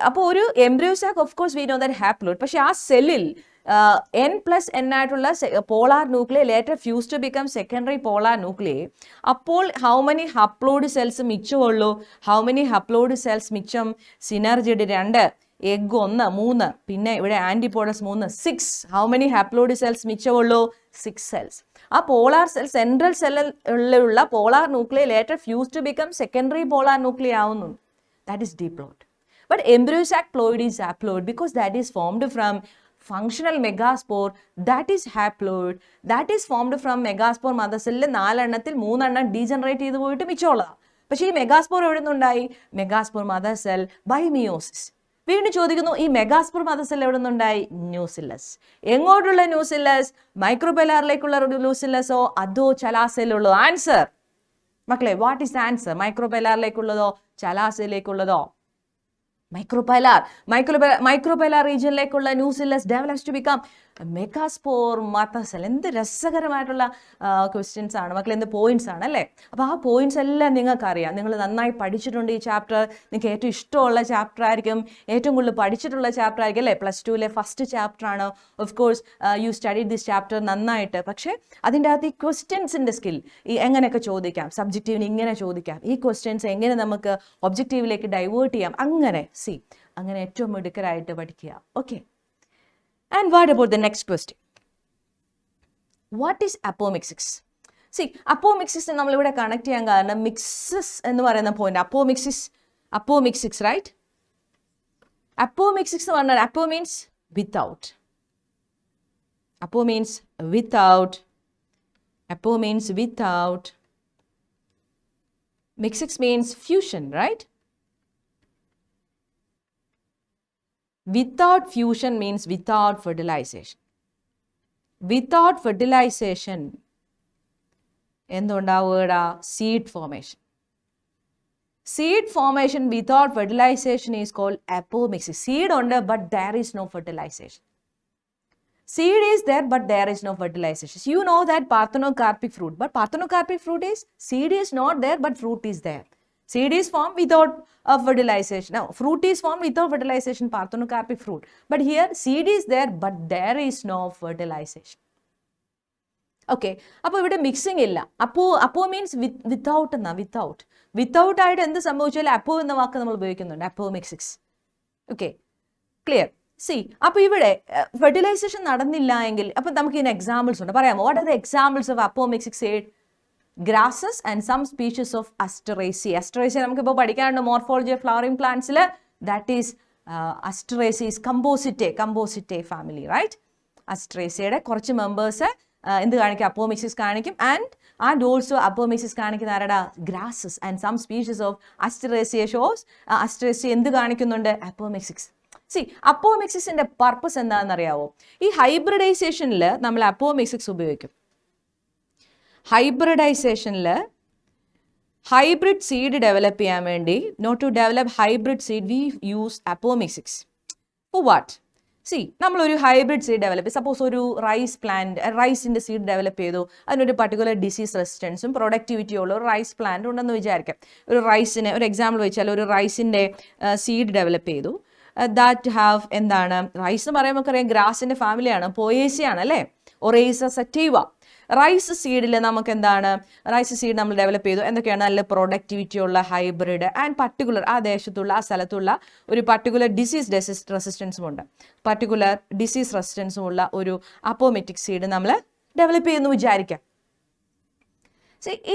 അപ്പോൾ ഒരു embryo sac of course we know that haploid. പക്ഷെ ആ സെല്ലിൽ N+N ആയിട്ടുള്ള polar nuclei later fuse to become secondary polar nuclei. അപ്പോൾ ഹൗ മെനി ഹപ്ലോയിഡ് സെൽസ് മിച്ചമുള്ളൂ? ഹൗ മെനി ഹപ്ലോയിഡ് സെൽസ് മിച്ചം? സിനർജിഡ് 2, എഗ് 1, 3, പിന്നെ ഇവിടെ antipodals 3, 6. How many haploid cells മിച്ചമുള്ളൂ? 6 സെൽസ്. ആ പോളാർ സെൽ സെൻട്രൽ സെല്ലിലുള്ള polar nuclei later fuse to become secondary polar nuclei ആവുന്നു. That is deployed. But embryo sac ploid is haploid because that is formed from functional megaspore, that is haploid, that is formed from megaspore mother cell. 4 എണ്ണത്തിൽ 3 എണ്ണം degenerate ചെയ്ത് പോയിട്ട് മിച്ചമുള്ളതാണ്. പക്ഷേ ഈ megaspore എവിടെ നിന്നുണ്ടായി? Megaspore mother cell by meiosis. വീണ്ടും ചോദിക്കുന്നു, ഈ മെഗാസ്പോർ മദർ സെൽ എവിടെ നിന്നുണ്ടായി? ന്യൂസില്ലസ്. എങ്ങോട്ടുള്ള ന്യൂസില്ലസ്? മൈക്രോപെലാറിലേക്കുള്ള ന്യൂസില്ലസോ അതോ ചലാസയിലുള്ളതോ? ആൻസർ മക്കളെ, വാട്ട് ഈസ് ആൻസർ? മൈക്രോപെലാറിലേക്കുള്ളതോ ചലാസയിലേക്കുള്ളതോ? മൈക്രോപെലാർ റീജിയനിലേക്കുള്ള nucellus develops to become megaspore mother cell. എന്ത് രസകരമായിട്ടുള്ള ക്വസ്റ്റ്യൻസ് ആണ് മക്കളെ, എന്ത് പോയിന്റ്സ് ആണ് അല്ലേ? അപ്പോൾ ആ പോയിന്റ്സ് എല്ലാം നിങ്ങൾക്ക് അറിയാം. നിങ്ങൾ നന്നായി പഠിച്ചിട്ടുണ്ട് ഈ ചാപ്റ്റർ. നിങ്ങൾക്ക് ഏറ്റവും ഇഷ്ടമുള്ള ചാപ്റ്റർ ആയിരിക്കും, ഏറ്റവും കൂടുതൽ പഠിച്ചിട്ടുള്ള ചാപ്റ്റർ ആയിരിക്കും അല്ലേ? +2 ഫസ്റ്റ് ചാപ്റ്റർ ആണ്. Of course you study this chapter നന്നായിട്ട്. പക്ഷേ അതിൻ്റെ അകത്ത് ഈ ക്വസ്റ്റ്യൻസിൻ്റെ സ്കിൽ, ഈ എങ്ങനെയൊക്കെ ചോദിക്കാം, സബ്ജക്റ്റീവിന് ഇങ്ങനെ ചോദിക്കാം, ഈ ക്വസ്റ്റ്യൻസ് എങ്ങനെ നമുക്ക് ഒബ്ജക്റ്റീവിലേക്ക് ഡൈവേർട്ട് ചെയ്യാം, അങ്ങനെ ഏറ്റവും മിടുക്കരായിട്ട് പഠിക്കുക. Okay. And what about the next question? What is apomixis? See, apomixis നമ്മൾ ഇവിടെ കണക്ട് ചെയ്യാൻ കാരണം മിക്സസ് എന്ന് പറയുന്ന പോയിന്റ്. apomixis, right? apomixis എന്ന് പറഞ്ഞാൽ apo means without. apo means without. Mixix means fusion, right? Without fusion means without fertilization. Without fertilization എന്തുണ്ടാവുക? Seed formation. Seed formation without fertilization is called apomixis. Seed ഉണ്ട്, but there is no fertilization. Seed is there, but there is no fertilization. You know that parthenocarpic fruit, but parthenocarpic fruit is, seed is not there, but fruit is there. Seed is formed without fertilization. Now, fruit is formed without fertilization, parthenocarpic fruit. But here, seed is there, but there is no fertilization. Okay. അപ്പോൾ ഇവിടെ mixing ഇല്ല. അപ്പോ means without എന്നാ. Without ആയിട്ട് എന്ത് സംഭവിച്ചാലും അപ്പോ എന്ന വാക്ക് നമ്മൾ ഉപയോഗിക്കുന്നുണ്ട്. അപ്പോമിക്സിക്സ്. Okay, clear. അപ്പോൾ ഇവിടെ ഫെർട്ടിലൈസേഷൻ നടന്നില്ല എങ്കിൽ അപ്പം നമുക്ക് ഇതിന് എക്സാമ്പിൾസ് ഉണ്ട്. പറയാമോ? What are the examples of apomictic seed? grasses and some species of Asteraceae. Asteraceae നമുക്കിപ്പോൾ പഠിക്കാനുണ്ട് മോർഫോളജി ഓഫ് ഫ്ലവറിംഗ് പ്ലാന്റ്സിൽ. That is Asteraceae is Compositae family, right? Asteraceae കുറച്ച് മെമ്പേഴ്സ് എന്ത് കാണിക്കും? അപ്പോമിക്സിസ് കാണിക്കും. ആൻഡ് ഓൾസോ അപ്പോമിക്സിസ് കാണിക്കുന്ന ആരുടെ? Grasses and some species of Asteraceae shows Asteraceae എന്ത് കാണിക്കുന്നുണ്ട്? അപ്പോമിക്സിസ്. അപ്പോമിക്സിസിന്റെ പർപ്പസ് എന്താണെന്ന് അറിയാവോ? ഈ ഹൈബ്രിഡൈസേഷനിൽ നമ്മൾ അപ്പോമിക്സിക്സ് ഉപയോഗിക്കും. ഹൈബ്രിഡൈസേഷനിൽ ഹൈബ്രിഡ് സീഡ് ഡെവലപ്പ് ചെയ്യാൻ വേണ്ടി, not to develop hybrid seed we use apomixis. For what? നമ്മളൊരു ഹൈബ്രിഡ് സീഡ് ഡെവലപ്പ്, സപ്പോസ് ഒരു റൈസിൻ്റെ സീഡ് ഡെവലപ്പ് ചെയ്തു. അതിനൊരു പർട്ടിക്കുലർ ഡിസീസ് റെസിസ്റ്റൻസും പ്രൊഡക്ടിവിറ്റിയും ഉള്ള ഒരു റൈസ് പ്ലാന്റ് ഉണ്ടെന്ന് വിചാരിക്കാം. ഒരു റൈസിന് ഒരു എക്സാമ്പിൾ വെച്ചാൽ ഒരു റൈസിൻ്റെ സീഡ് ഡെവലപ്പ് ചെയ്തു. ദാറ്റ് ഹാവ് എന്താണ്? റൈസ് എന്ന് പറയുമ്പോൾ അറിയാം ഗ്രാസിൻ്റെ ഫാമിലിയാണ്, പോയേസിയാണ് അല്ലേ? ഒറേസ സറ്റീവ. റൈസ് സീഡിൽ നമുക്ക് എന്താണ്? റൈസ് സീഡ് നമ്മൾ ഡെവലപ്പ് ചെയ്തു. എന്തൊക്കെയാണ്? നല്ല പ്രൊഡക്ടിവിറ്റി ഉള്ള ഹൈബ്രിഡ് ആൻഡ് പർട്ടിക്കുലർ ആ ദേശത്തുള്ള ആ സ്ഥലത്തുള്ള ഒരു പർട്ടിക്കുലർ ഡിസീസ് റെസിസ്റ്റൻസും ഉണ്ട്. പർട്ടിക്കുലർ ഡിസീസ് റെസിസ്റ്റൻസും ഉള്ള ഒരു അപ്പോമെറ്റിക് സീഡ് നമ്മൾ ഡെവലപ്പ് ചെയ്യുന്നു വിചാരിക്കാം.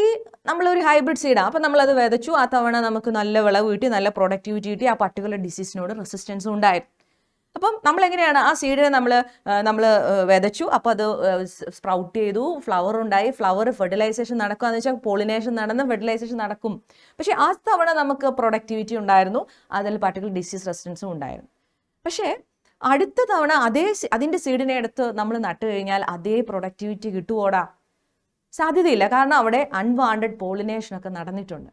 ഈ നമ്മളൊരു ഹൈബ്രിഡ് സീഡാണ്. അപ്പം നമ്മളത് വിതച്ചു. ആ തവണ നമുക്ക് നല്ല വിളവ് കിട്ടി, നല്ല പ്രൊഡക്ടിവിറ്റി കിട്ടി, ആ പർട്ടിക്കുലർ ഡിസീസിനോട് റെസിസ്റ്റൻസും ഉണ്ടായിരുന്നു. അപ്പം നമ്മളെങ്ങനെയാണ് ആ സീഡിനെ നമ്മൾ വിതച്ചു. അപ്പോൾ അത് സ്പ്രൗട്ട് ചെയ്തു, ഫ്ലവർ ഉണ്ടായി. ഫ്ലവർ ഫെർട്ടിലൈസേഷൻ നടക്കുകയെന്ന് വെച്ചാൽ പോളിനേഷൻ നടന്ന് ഫെർട്ടിലൈസേഷൻ നടക്കും. പക്ഷേ ആ തവണ നമുക്ക് പ്രൊഡക്ടിവിറ്റി ഉണ്ടായിരുന്നു, അതിൽ പർട്ടിക്കുലർ ഡിസീസ് റെസിസ്റ്റൻസും ഉണ്ടായിരുന്നു. പക്ഷേ അടുത്ത തവണ അതിൻ്റെ സീഡിനെ എടുത്ത് നമ്മൾ നട്ടു കഴിഞ്ഞാൽ അതേ പ്രൊഡക്ടിവിറ്റി കിട്ടുവോടാ? സാധ്യതയില്ല, കാരണം അവിടെ അൺവാണ്ടഡ് പോളിനേഷൻ ഒക്കെ നടന്നിട്ടുണ്ട്.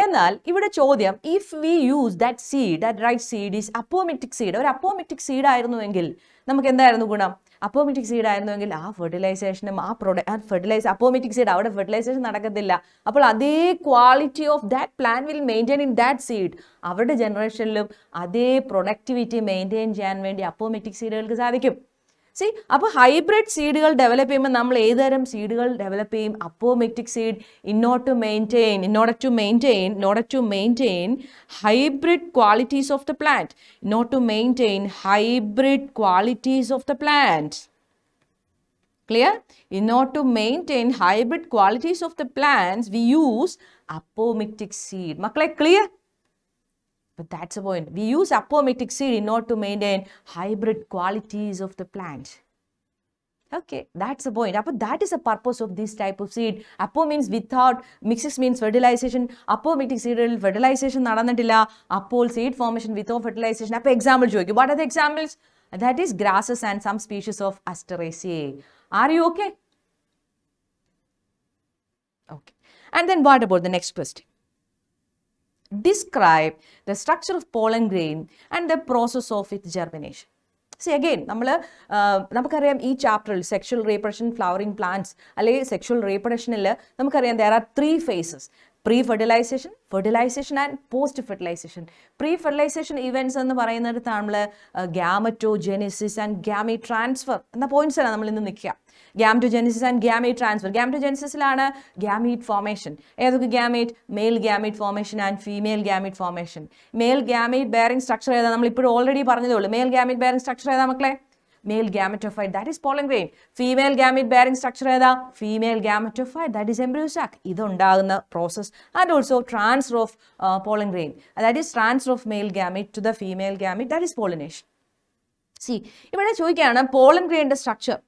എന്നാൽ ഇവിടെ ചോദ്യം, if we use that right seed is apomictic seed, ഒരു അപ്പോമെറ്റിക് സീഡ് ആയിരുന്നുവെങ്കിൽ നമുക്ക് എന്തായിരുന്നു ഗുണം? അപ്പോമെറ്റിക് സീഡ് ആയിരുന്നുവെങ്കിൽ ആ ഫെർട്ടിലൈസേഷനും അപ്പോമെറ്റിക് സീഡ് അവിടെ ഫെർട്ടിലൈസേഷൻ നടക്കത്തില്ല. അപ്പോൾ അതേ quality of that plant will maintain in that seed. അവരുടെ ജനറേഷനിലും അതേ പ്രൊഡക്ടിവിറ്റി മെയിൻറ്റെയിൻ ചെയ്യാൻ വേണ്ടി അപ്പോമെറ്റിക് സീഡുകൾക്ക് സാധിക്കും. അപ്പോൾ ഹൈബ്രിഡ് സീഡുകൾ ഡെവലപ്പ് ചെയ്യുമ്പോൾ നമ്മൾ ഏതുതരം സീഡുകൾ ഡെവലപ്പ് ചെയ്യും? അപ്പോമെറ്റിക് seed in order to maintain hybrid qualities of the plant. Clear? In order to maintain hybrid qualities of the plants, we use apometic seed. Makkale, clear? But that's the point. We use apometic seed in order to maintain hybrid qualities of the plant. Okay, that's the point. That is the purpose of this type of seed. Apo means without, mixes means fertilization. Apometic seed fertilization നടന്നിട്ടില്ല. അപ്പോൾ seed formation without fertilization. അപ്പോൾ example ചോദിക്കും. What are the examples? That is grasses and some species of Asteraceae. Are you okay? Okay. And then what about the next question? Describe the structure of pollen grain and the process of its germination. See again, നമുക്കറിയാം ഈ ചാപ്റ്ററിൽ sexual reproduction flowering plants അല്ലെങ്കിൽ sexual റീപ്രൊഡക്ഷനിൽ നമുക്കറിയാം there are 3 phases. Pre-fertilization, fertilization and post-fertilization. Pre-fertilization events എന്ന് പറയുന്നിടത്ത് നമ്മൾ gametogenesis and gamete transfer എന്ന പോയിന്റ്സിലാണ് നമ്മൾ ഇന്ന് നിൽക്കുക. Gametogenesis and gamete transfer. ഗാമറ്റോജെനിസിസിലാണ് ഗാമീറ്റ് ഫോർമേഷൻ. ഏതൊക്കെ gamete? Male gamete formation and female gamete formation. Male gamete bearing structure ഏതാ? നമ്മൾ ഇപ്പോഴും ഓൾറെഡി പറഞ്ഞതേ ഉള്ളൂ. മെയിൽ ഗാമീറ്റ് ബെയറിംഗ് സ്ട്രക്ചർ ഏതാ മക്കളെ? Male gametophyte, that is pollen grain. Female gamete bearing structure ഏതാ? Female gametophyte, that is embryo sac. ഇതുണ്ടാകുന്ന process. And also transfer of pollen grain, that is transfer of male gamete to the female gamete, that is pollination. See, ഇവിടെ ചോദിക്കുകയാണ് pollen grain structure.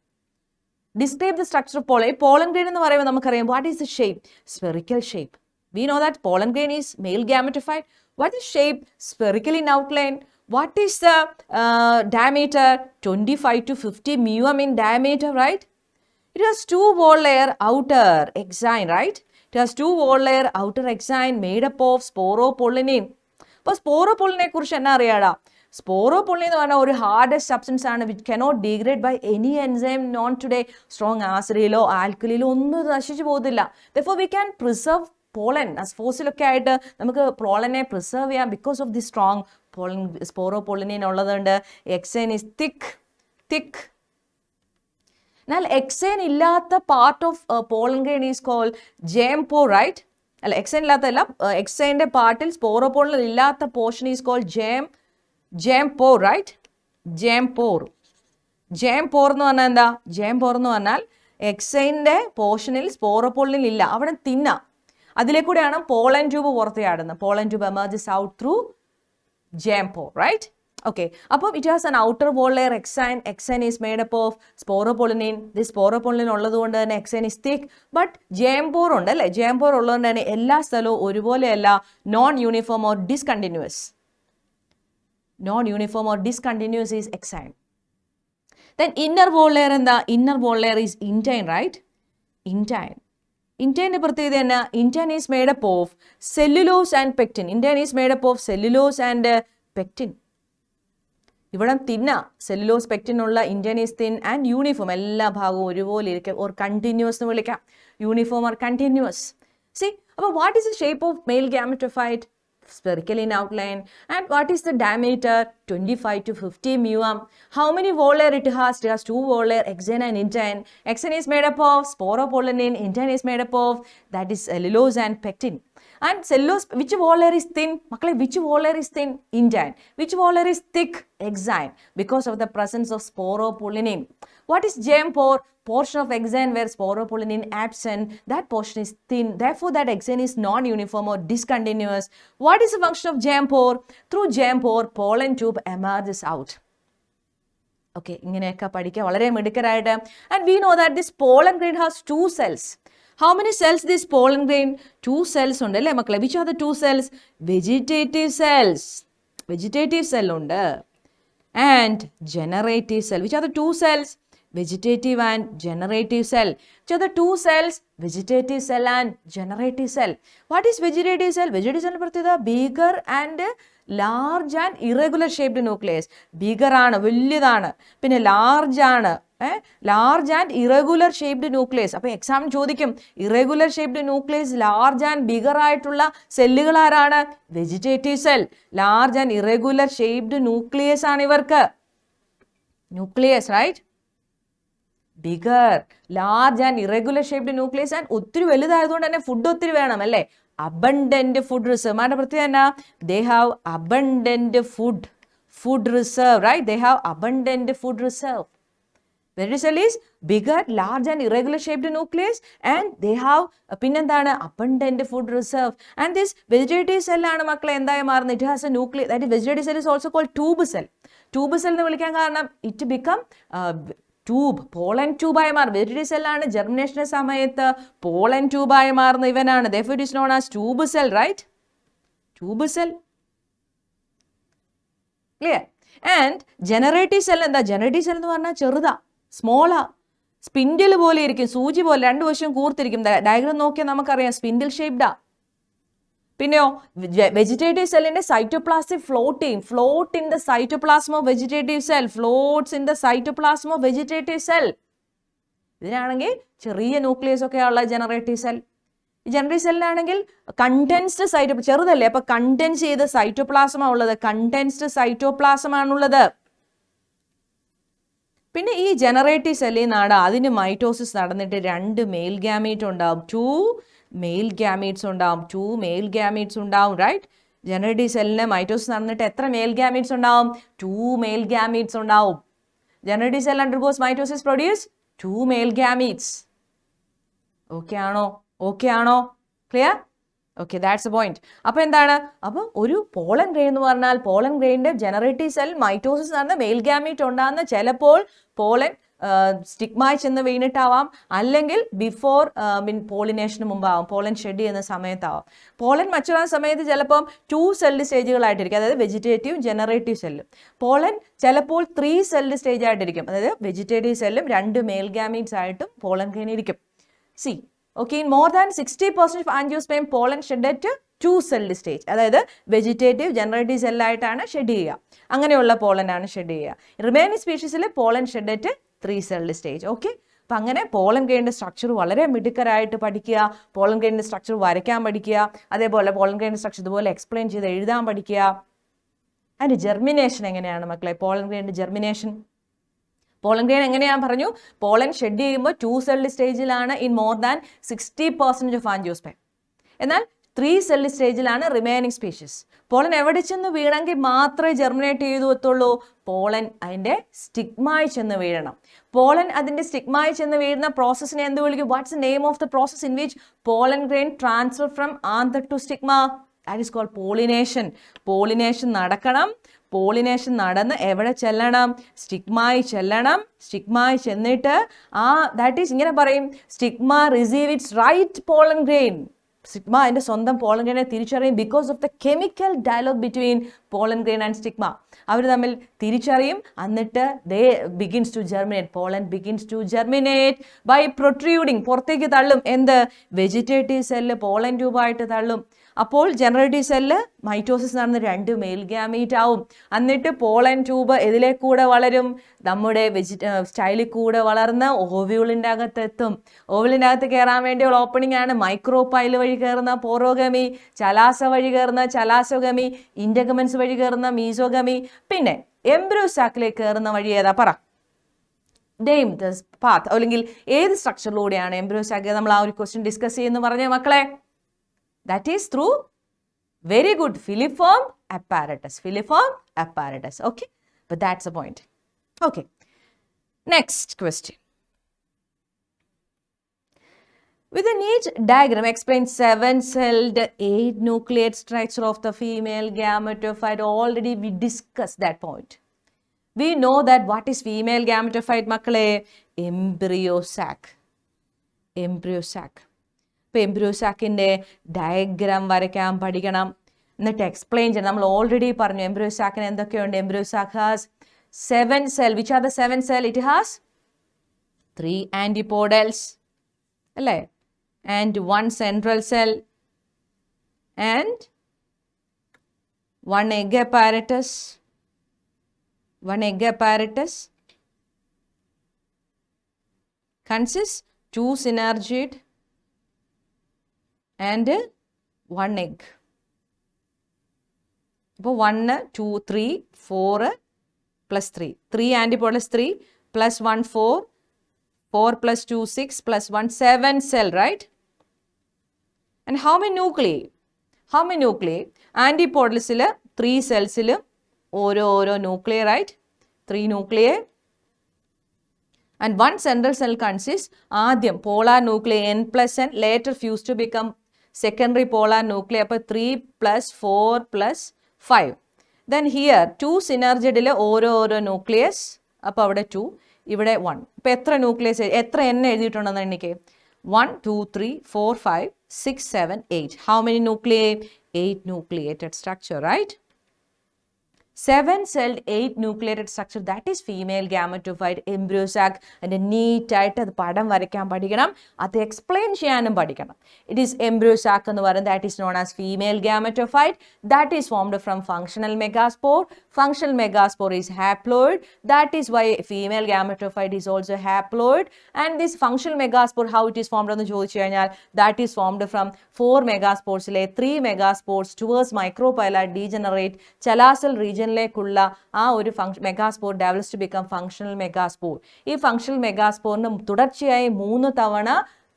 Describe the structure of pollen. Pollen grain എന്ന് പറയുമ്പോൾ നമുക്കറിയാം, what is the shape? Spherical shape. We know that pollen grain is male gametophyte. What is shape? Spherical in outline. What is the diameter? 25 to 50 mm in diameter, right? It has 2 wall layer outer exine, right? It has 2 wall layer outer exine made up of sporopollenin. അപ്പോൾ sporopollenin കുറിച്ച് എന്നാ അറിയാടാ? Sporopollenin എന്ന് പറഞ്ഞാൽ ഒരു hardest substance ആണ്, which cannot degrade by any enzyme known today. Strong ആസിഡിലോ ആൽക്കലിയിലോ ഒന്നും നശിച്ചു പോകത്തില്ല. Therefore we can preserve pollen as ഫോസിലൊക്കെ ആയിട്ട് നമുക്ക് പോളനെ പ്രിസർവ് ചെയ്യാം because of the strong pollen, sporopollenin ഉള്ളതുകൊണ്ട്. Exine is thick. എന്നാൽ എക്സൈൻ ഇല്ലാത്ത part of pollen grain is called germ pore, right? അല്ല, എക്സൈൻ ഇല്ലാത്തല്ല, എക്സൈൻ്റെ പാർട്ടിൽ സ്പോറോപോളൻ ഇല്ലാത്ത portion is called germ pore, right? Germ pore എന്ന് പറഞ്ഞാൽ എന്താ? ജേം പോർ എന്ന് പറഞ്ഞാൽ എക്സൈൻ്റെ പോർഷനിൽ സ്പോറോപോളനിൽ ഇല്ല, അവിടെ തിന്ന. അതിലേക്കൂടെയാണ് പോളൻ ട്യൂബ് പുറത്ത് ചാടുന്നത്. Pollen tube emerges out through jam pore, right? Okay, അപ്പോൾ it has an outer wall layer exine. Exine is made up of sporopollenin. This sporopollenin ഉള്ളതുകൊണ്ട് തന്നെ exine is thick. But jam pore ഉണ്ട് അല്ലേ? jam pore ഉള്ളതുകൊണ്ട് തന്നെ എല്ലാ സ്ഥലവും ഒരുപോലെയല്ല, non uniform or discontinuous. Is exine. Then inner wall layer എന്താ? Inner wall layer is intine, right? Intine പ്രത്യേകത എന്നാ? Intine is made up of cellulose and pectin. Intine is made up of cellulose and pectin. ഇവിടെ തിന്ന cellulose pectin ഉള്ള Indian is thin and uniform. എല്ലാ ഭാഗവും ഒരുപോലെ ഇരിക്കും. ഓർ കണ്ടിന്യൂസ് എന്ന് വിളിക്കാം. Uniform or continuous. സി, അപ്പോൾ what is the shape of male gametophyte? Spherical in outline. And what is the diameter? 25 to 50 mm. How many wall layer it has? It has 2 wall layer, exine and intine. Exine is made up of sporopollenin. Intine is made up of, that is cellulose and pectin. And cellulose, which wall layer is thin? Makkale, which wall layer is thin? Intine. Which wall layer is thick? Exine. Because of the presence of sporopollenin. What is jam pore? Portion of exine where sporopollenin absent, that portion is thin. Therefore, that exine is non-uniform or discontinuous. What is the function of jam pore? Through jam pore, pollen tube emerges out. Okay, ഇങ്ങനെയൊക്കെ പഠിക്കുക വളരെ മിടുക്കരായിട്ട്. And we know that this pollen grain has 2 cells. How many cells this pollen grain? 2 cells ഉണ്ട് അല്ലേ മക്കളെ? Which are the 2 cells? Vegetative cells ഉണ്ട്. and generative cell. Which are the two cells? Vegetative and generative cell. Which are the two cells? Vegetative cell and generative cell. What is vegetative cell? Vegetative cell pratyeda bigger and large and irregular shaped nucleus. Bigger ആണ്, വലിയതാണ്. പിന്നെ large ആണ്, large and irregular shaped nucleus. അപ്പോൾ exam ചോദിക്കും irregular shaped nucleus, large and bigger ആയിട്ടുള്ള സെല്ലുകൾ ആരാണ്? Vegetative cell. large and irregular shaped nucleus ആണ് ഇവർക്ക്. nucleus, right? bigger, large and irregular shaped nucleus and ഒത്തിരി വലുതായതുകൊണ്ട് തന്നെ ഫുഡ് ഒത്തിരി വേണം അല്ലേ? abundant food reserve. മാറ്റ പ്രത്യേകത എന്നാ? they have abundant food reserve, right? they have abundant food reserve. Vegetative cell is bigger, large and irregular shaped nucleus and they have പിന്നെന്താണ്? abundant food reserve. And this vegetative cell ആണ് മക്കളെ എന്തായി മാറുന്നത്? it has a nucleus. that is vegetative cell is also called tube cell. tube cell എന്ന് വിളിക്കാൻ കാരണം it become tube, pollen ട്യൂബായി മാറും. Vegetative സെല്ലാണ് ജെർമിനേഷൻ്റെ സമയത്ത് പോളൻ ട്യൂബായി മാറുന്ന ഇവനാണ്. therefore it is known as tube cell, right? tube cell. clear? and generative cell എന്താ? generative cell എന്ന് പറഞ്ഞാൽ ചെറുതാ, സ്മോളാ, സ്പിൻഡിൽ പോലെ ഇരിക്കും, സൂചി പോലെ രണ്ടു വശവും കൂർത്തിരിക്കും. ഡയഗ്രം നോക്കിയാൽ നമുക്കറിയാം സ്പിൻഡിൽ ഷേപ്ഡാ. പിന്നെയോ വെജിറ്റേറ്റീവ് സെല്ലിന്റെ സൈറ്റോപ്ലാസം ഫ്ലോട്ട് ചെയ്യും. Float in the cytoplasm of vegetative cell. Floats in the cytoplasm of vegetative cell. ഇതിനാണെങ്കിൽ ചെറിയ ന്യൂക്ലിയസ് ഒക്കെ ഉള്ള ജനറേറ്റീവ് സെൽ. ഈ ജനറേറ്റീവ് സെല്ലിനാണെങ്കിൽ കണ്ടൻസ്ഡ് ചെറുതല്ലേ, അപ്പൊ കണ്ടൻസ് ചെയ്ത സൈറ്റോപ്ലാസമാണ് ഉള്ളത്. കണ്ടൻസ്ഡ് സൈറ്റോപ്ലാസം ആണുള്ളത്. പിന്നെ ഈ ജനറേറ്റീവ് സെല്ലിൽ നിന്നാണ് അതിന് മൈറ്റോസിസ് നടന്നിട്ട് രണ്ട് മെയിൽ ഗാമീറ്റ് ഉണ്ടാവും. ടു മെയിൽ ഗാമീറ്റ്സ് ഉണ്ടാവും. ടു മെയിൽ ഗാമീറ്റ്സ് ഉണ്ടാവും, റൈറ്റ്? ജനറേറ്റീവ് സെല്ലിന് മൈറ്റോസിസ് നടന്നിട്ട് എത്ര മെയിൽ ഗാമീറ്റ്സ് ഉണ്ടാവും? ടു മെയിൽ ഗാമീറ്റ്സ് ഉണ്ടാവും. Generative cell undergoes mitosis produce two male gametes. Okay ആണോ? ഓക്കെ ആണോ? Clear? Okay, that's a point. അപ്പോൾ എന്താണ്? അപ്പോൾ ഒരു പോളൻ ഗ്രെയിൻ എന്ന് പറഞ്ഞാൽ പോളൻ ഗ്രെയിൻ്റെ ജനറേറ്റീവ് സെൽ മൈറ്റോസിസ് നടന്ന മെയിൽ ഗാമീറ്റ് ഉണ്ടാകുന്ന ചിലപ്പോൾ പോളൻ സ്റ്റിഗ്മായി ചെന്ന് വീണിട്ടാവാം, അല്ലെങ്കിൽ ബിഫോർ പോളിനേഷന് മുമ്പാവാം, പോളൻ ഷെഡ് ചെയ്യുന്ന സമയത്താവാം. പോളൻ മച്ചുറാകുന്ന സമയത്ത് ചിലപ്പം 2 സെല്ല് സ്റ്റേജുകളായിട്ടിരിക്കും, അതായത് വെജിറ്റേറ്റീവ് ജനറേറ്റീവ് സെല്ലും. പോളൻ ചിലപ്പോൾ 3 സെല്ല് സ്റ്റേജ് ആയിട്ടിരിക്കും, അതായത് വെജിറ്റേറ്റീവ് സെല്ലും 2 മെയിൽ ഗാമീറ്റ്സ് ആയിട്ടും പോളൻ ഗ്രെയിൻ ഇരിക്കും. See okay, in more than 60% of angiosperm pollen shed at 2 cell stage, അതായത് വെജിറ്റേറ്റീവ് ജനറേറ്റീവ് സെല്ലായിട്ടാണ് ഷെഡ് ചെയ്യുക. അങ്ങനെയുള്ള പോളനാണ് ഷെഡ് ചെയ്യുക. റിമൈനിങ് സ്പീഷീസിൽ pollen shed at 3 cell stage. Okay, അപ്പം അങ്ങനെ പോളൻ ഗ്രെയിൻ്റെ സ്ട്രക്ചർ വളരെ മിടുക്കരായിട്ട് പഠിക്കുക, പോളൻ ഗ്രെയിൻ്റെ സ്ട്രക്ചർ വരയ്ക്കാൻ പഠിക്കുക, അതേപോലെ പോളൻ ഗ്രെയിൻ്റെ സ്ട്രക്ചർ ഇതുപോലെ എക്സ്പ്ലെയിൻ ചെയ്ത് എഴുതാൻ പഠിക്കുക. അതിൻ്റെ ജെർമിനേഷൻ എങ്ങനെയാണ് മക്കളെ? പോളൻ ഗ്രെയിൻ്റെ ജെർമിനേഷൻ, പോളൻ ഗ്രെയിൻ എങ്ങനെയാ പറഞ്ഞു? പോളൻ ഷെഡ് ചെയ്യുമ്പോൾ 2 സെല്ല് സ്റ്റേജിലാണ് in more than 60% of angiosperm, എന്നാൽ 3 സെല്ല് സ്റ്റേജിലാണ് റിമൈനിങ് സ്പീഷീസ്. പോളൻ എവിടെ ചെന്ന് വീണെങ്കിൽ മാത്രമേ ജെർമിനേറ്റ് ചെയ്തു എത്തുള്ളൂ? പോളൻ അതിൻ്റെ സ്റ്റിഗ്മായി ചെന്ന് വീഴണം. പോളൻ അതിൻ്റെ സ്റ്റിഗ്മായി ചെന്ന് വീഴുന്ന പ്രോസസ്സിനെ എന്ത് വിളിക്കും? What's the name of the process in which pollen grain transfer from anther to stigma? That is called pollination. Pollination നടക്കണം. പോളിനേഷൻ നടന്ന് എവിടെ ചെല്ലണം? സ്റ്റിഗ്മായി ചെല്ലണം. സ്റ്റിഗ്മായി ചെന്നിട്ട് ദാറ്റ് ഈസ് ഇങ്ങനെ പറയും, stigma receive its right pollen grain. Stigma അതിൻ്റെ സ്വന്തം പോളൻ ഗ്രെയിനെ തിരിച്ചറിയും because of the chemical dialogue between pollen grain and stigma. അവർ തമ്മിൽ തിരിച്ചറിയും. എന്നിട്ട് they begins to germinate. Pollen begins to germinate by protruding. പുറത്തേക്ക് തള്ളും. എന്ത്? വെജിറ്റേറ്റീവ് സെല്ല് പോളൻ ട്യൂബായിട്ട് തള്ളും. അപ്പോൾ ജനറേറ്റീവ് സെല്ല് മൈറ്റോസിസ് നടന്ന് 2 മെയിൽ ഗാമീറ്റ് ആവും. എന്നിട്ട് പോളൻ ട്യൂബ് ഇതിലേക്കൂടെ വളരും, നമ്മുടെ സ്റ്റൈലിൽ കൂടെ വളർന്ന് ഓവ്യൂളിൻ്റെ അകത്തെത്തും. ഓവ്യൂളിൻ്റെ അകത്ത് കയറാൻ വേണ്ടിയുള്ള ഓപ്പണിംഗ് ആണ് മൈക്രോപൈൽ വഴി കയറുന്ന പോറോഗമി, ചലാസ വഴി കയറുന്ന ചലാസോഗമി, ഇൻഡഗമൻസ് വഴി കയറുന്ന മീസോഗമി, പിന്നെ എംബ്രിയോ സാക്കിലേക്ക് കയറുന്ന വഴി ഏതാ? പറ. Name the path. അല്ലെങ്കിൽ ഏത് സ്ട്രക്ചറിലൂടെയാണ് എംബ്രിയോ സാക്ക്? നമ്മൾ ആ ഒരു ക്വസ്റ്റ്യൻ ഡിസ്കസ് ചെയ്യുന്നു പറഞ്ഞ മക്കളെ. That is through very good filiform apparatus. Filiform apparatus. Okay, but that's the point. Okay, next question. With a neat diagram, explain 7-celled 8-nucleate structure of the female gametophyte. Already we discussed that point. We know that what is female gametophyte, makkale? Embryo sac. Embryo sac. ഇപ്പോൾ embryo സാക്കിൻ്റെ diagram വരയ്ക്കാൻ പഠിക്കണം, എന്നിട്ട് explain ചെയ്യണം. നമ്മൾ already പറഞ്ഞു embryo സാക്കിന് എന്തൊക്കെയുണ്ട്. Embryo sac has 7 cell. Which are the 7 cell? It has 3 antipodals, and 1 central cell, and 1 egg apparatus. 1 egg apparatus consists 2 synergid and 1 egg. So 1, 2, 3, 4 plus 3. 3 antipodals 3 plus 1 4. 4 plus 2 6 plus 1 7 cell, right? And how many nuclei? How many nuclei? Antipodals 3 cells oro nuclei, right? 3 nuclei. And 1 central cell consists ആദ്യം polar nuclei n plus n, later fused to become secondary polar nuclei. അപ്പോൾ 3 plus 4 plus 5. Then here 2 synergid ഓരോ nucleus. അപ്പോൾ അവിടെ 2, ഇവിടെ 1. അപ്പോൾ എത്ര nucleus, എത്ര n എഴുതിയിട്ടുണ്ടെന്ന് എനിക്ക്? 1, 2, 3, 4, 5, 6, 7, 8. How many nuclei? 8 nucleated structure, right? 7-celled 8-nucleated structure, that is female gametophyte embryo sac. And neat ആയിട്ട് അത് പടം വരയ്ക്കാൻ പഠിക്കണം, അത് എക്സ്പ്ലെയിൻ ചെയ്യാനും പഠിക്കണം. It is embryo sac എന്ന് പറയുന്നത്, that is known as female gametophyte, that is formed from functional megaspore. Functional megaspore is haploid, that is why female gametophyte is also haploid. And this functional megaspore, how it is formed എന്ന് ചോദിച്ചു കഴിഞ്ഞാൽ, that is formed from 4 megaspores, 3 megaspores towards microphylla degenerate chalazel region ിലേക്കുള്ള ആ ഒരു megaspore develops to become functional megaspore. ഈ functional മെഗാസ്പോറിന് തുടർച്ചയായി 3 തവണ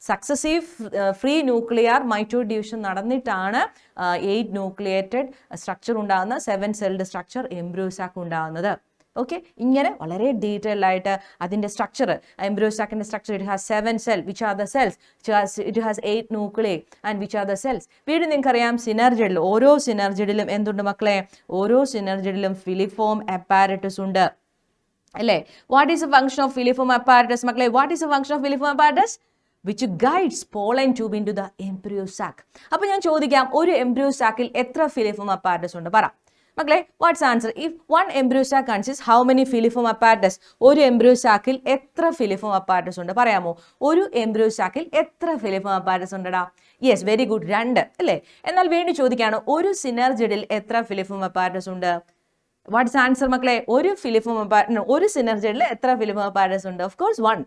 successive free nuclear mitotic division നടന്നിട്ടാണ് 8 ന്യൂക്ലിയേറ്റഡ് സ്ട്രക്ചർ ഉണ്ടാകുന്ന 7 സെൽഡ് സ്ട്രക്ചർ എംബ്രിയോ സാക്ക് ഉണ്ടാകുന്നത്. ഓക്കെ, ഇങ്ങനെ വളരെ ഡീറ്റെയിൽ ആയിട്ട് അതിൻ്റെ സ്ട്രക്ചർ, എംബ്രിയോ സാക്കിൻ്റെ structure, it has 7 cell, which are the cells, it has 8 nuclei and which are the cells. വീണ്ടും നിങ്ങൾക്കറിയാം സിനർജിഡിൽ, ഓരോ സിനർജിഡിലും എന്തുണ്ട് മക്കളെ? ഓരോ സിനർജിഡിലും ഫിലിഫോം അപ്പാരറ്റസ് ഉണ്ട്, അല്ലേ? What is a function of filiform apparatus മക്കളെ? What is a function of filiform apparatus? which guides pollen tube into the embryo sac. അപ്പോൾ ഞാൻ ചോദിക്കാം, ഒരു എംബ്രിയോ സാക്കിൽ എത്ര ഫിലിഫോം അപ്പാരറ്റസ് ഉണ്ട്? പറ മക്കളെ, what's answer? If 1 embryo sac consists how many filiform apparatus? ഒരു എംബ്രിയോ സാക്കിൽ എത്ര ഫിലിഫോം അപ്പാരറ്റസ് ഉണ്ട്? പറയാമോ? ഒരു എംബ്രിയോ സാക്കിൽ എത്ര ഫിലിഫോം അപ്പാരറ്റസ് ഉണ്ടടാ? യെസ്, വെരി ഗുഡ്, 2, അല്ലേ? എന്നാൽ വീണ്ടും ചോദിക്കുകയാണ്, ഒരു സിനർജിഡിൽ എത്ര ഫിലിഫോം അപ്പാരറ്റസ് ഉണ്ട്? വാട്ട്സ് ആൻസർ മക്കളെ? ഒരു സിനർജിഡിൽ എത്ര ഫിലിഫോം അപ്പാരറ്റസ് ഉണ്ട്? ഓഫ് കോഴ്സ് 1,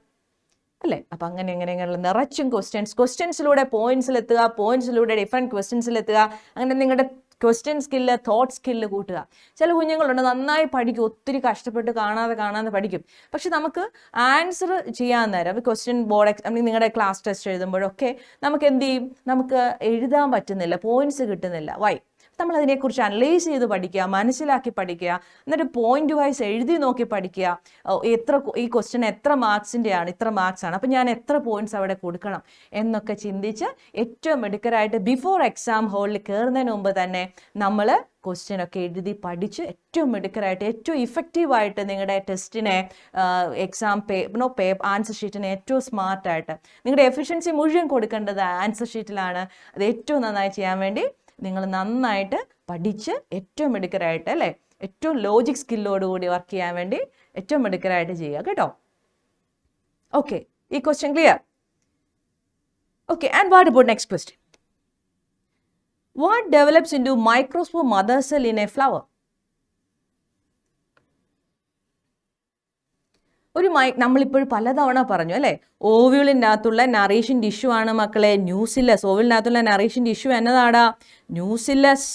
അല്ലേ? അപ്പം അങ്ങനെയുള്ള നിറച്ചും ക്വസ്റ്റ്യൻസിലൂടെ പോയിന്റ്സിലെത്തുക, പോയിന്റ്സിലൂടെ ഡിഫറെൻറ്റ് ക്വസ്റ്റ്യൻസിലെത്തുക. അങ്ങനെ നിങ്ങളുടെ ക്വസ്റ്റ്യൻ സ്കില്ല്, തോട്ട് സ്കില്ല് കൂട്ടുക. ചില കുഞ്ഞുങ്ങളുണ്ട് നന്നായി പഠിക്കും, ഒത്തിരി കഷ്ടപ്പെട്ട് കാണാതെ പഠിക്കും. പക്ഷെ നമുക്ക് ആൻസർ ചെയ്യാൻ നേരം ക്വസ്റ്റ്യൻ ബോർഡ് നിങ്ങളുടെ ക്ലാസ് ടെസ്റ്റ് എഴുതുമ്പോഴൊക്കെ നമുക്ക് എന്ത് ചെയ്യും? നമുക്ക് എഴുതാൻ പറ്റുന്നില്ല, പോയിന്റ്സ് കിട്ടുന്നില്ല. വൈ? നമ്മൾ അതിനെക്കുറിച്ച് അനലൈസ് ചെയ്ത് പഠിക്കുക, മനസ്സിലാക്കി പഠിക്കുക, എന്നിട്ട് പോയിന്റ് വൈസ് എഴുതി നോക്കി പഠിക്കുക. ഈ ക്വസ്റ്റ്യൻ എത്ര മാർക്സിൻ്റെയാണ്? ഇത്ര മാർക്സ് ആണ്, അപ്പം ഞാൻ എത്ര പോയിന്റ്സ് അവിടെ കൊടുക്കണം എന്നൊക്കെ ചിന്തിച്ച് ഏറ്റവും മിടുക്കരായിട്ട് ബിഫോർ എക്സാം ഹോളിൽ കയറുന്നതിന് മുമ്പ് തന്നെ നമ്മൾ ക്വസ്റ്റ്യൻ ഒക്കെ എഴുതി പഠിച്ച് ഏറ്റവും മിടുക്കരായിട്ട്, ഏറ്റവും ഇഫക്റ്റീവായിട്ട് നിങ്ങളുടെ ടെസ്റ്റിനെ, എക്സാം ആൻസർ ഷീറ്റിനെ ഏറ്റവും സ്മാർട്ടായിട്ട്, നിങ്ങളുടെ എഫിഷ്യൻസി മുഴുവൻ കൊടുക്കേണ്ടത് ആൻസർ ഷീറ്റിലാണ്. അത് ഏറ്റവും നന്നായി ചെയ്യാൻ വേണ്ടി നിങ്ങൾ നന്നായിട്ട് പഠിച്ച് ഏറ്റവും മിടുക്കരായിട്ട്, അല്ലേ, ഏറ്റവും ലോജിക് സ്കില്ലോടുകൂടി വർക്ക് ചെയ്യാൻ വേണ്ടി ഏറ്റവും മിടുക്കരായിട്ട് ചെയ്യുക കേട്ടോ. ഓക്കെ, ഈ question clear? Okay, and what about next question? What develops into microspore mother cell in a flower? നമ്മളിപ്പോൾ പലതവണ പറഞ്ഞു, അല്ലേ? ഓവ്യൂളിൻ്റെ അകത്തുള്ള നറേഷൻ ടിഷ്യൂ ആണ് മക്കളെ ന്യൂസില്ലസ്. ഓവ്യൂളിനകത്തുള്ള നറേഷൻ ടിഷ്യൂ എന്നതാടാ? ന്യൂസില്ലസ്.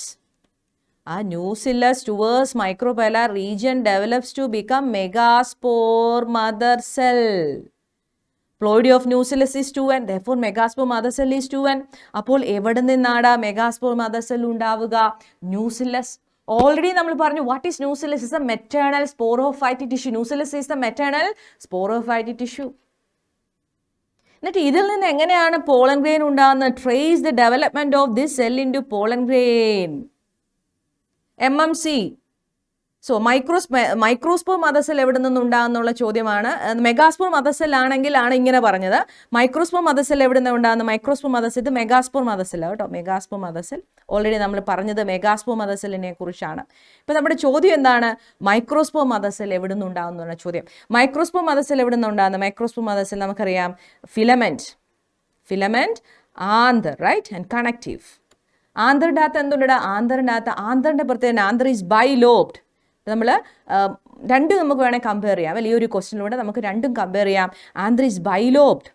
ആ nucellus towards micropyle region develops to become megaspore mother cell. Ploidy of nucellus is 2n, therefore megaspore mother cell is 2n. അപ്പോൾ എവിടെ നിന്നാടാ മെഗാസ്പോർ മദർ സെൽ ഉണ്ടാവുക? ന്യൂസില്ലസ്. ഓൾറെഡി നമ്മൾ പറഞ്ഞു, what is nucellus? Is a maternal sporophytic tissue. Nucellus is the maternal sporophytic tissue. എന്നിട്ട് ഇതിൽ നിന്ന് എങ്ങനെയാണ് pollen grain ഉണ്ടാകുന്നത്? Trace the development of this cell into pollen grain. MMC, so microspore mother cell എവിടെ നിന്നുണ്ടാകുന്നുള്ള ചോദ്യമാണ്. Megaspore mother cell ആണെങ്കിലാണ് ഇങ്ങനെ പറഞ്ഞത്. മൈക്രോസ്പോർ മദർ സെൽ എവിടെ നിന്ന് ഉണ്ടാകുന്നത്? മൈക്രോസ്പോർ മദർ സെൽ, ഇത് മെഗാസ്പോർ മദർ സെൽ കേട്ടോ. മെഗാസ്പോർ മദർ സെൽ ഓൾറെഡി നമ്മൾ പറഞ്ഞത് മെഗാസ്പോർ മദർ സെല്ലിനെ കുറിച്ചാണ്. ഇപ്പം നമ്മുടെ ചോദ്യം എന്താണ്? മൈക്രോസ്പോർ മദർ സെൽ എവിടെ നിന്ന് ഉണ്ടാകുന്ന ചോദ്യം. മൈക്രോസ്പോർ മദർ സെൽ എവിടെ നിന്ന് ഉണ്ടാകുന്നത്? മൈക്രോസ്പോർ മദർ സെൽ നമുക്കറിയാം filament anther, right, and connective. ആന്തറിൻ്റെ അകത്ത് എന്തുണ്ട്? ആന്തറിൻ്റെ പ്രത്യേകത ആന്തർ ഈസ് ബൈലോബ്ഡ്. നമ്മൾ രണ്ടും നമുക്ക് വേണമെങ്കിൽ കമ്പയർ ചെയ്യാം അല്ലെ? ഈ ഒരു ക്വസ്റ്റിനിലൂടെ നമുക്ക് രണ്ടും കമ്പയർ ചെയ്യാം. ആന്തർ ഈസ് ബൈലോബ്ഡ്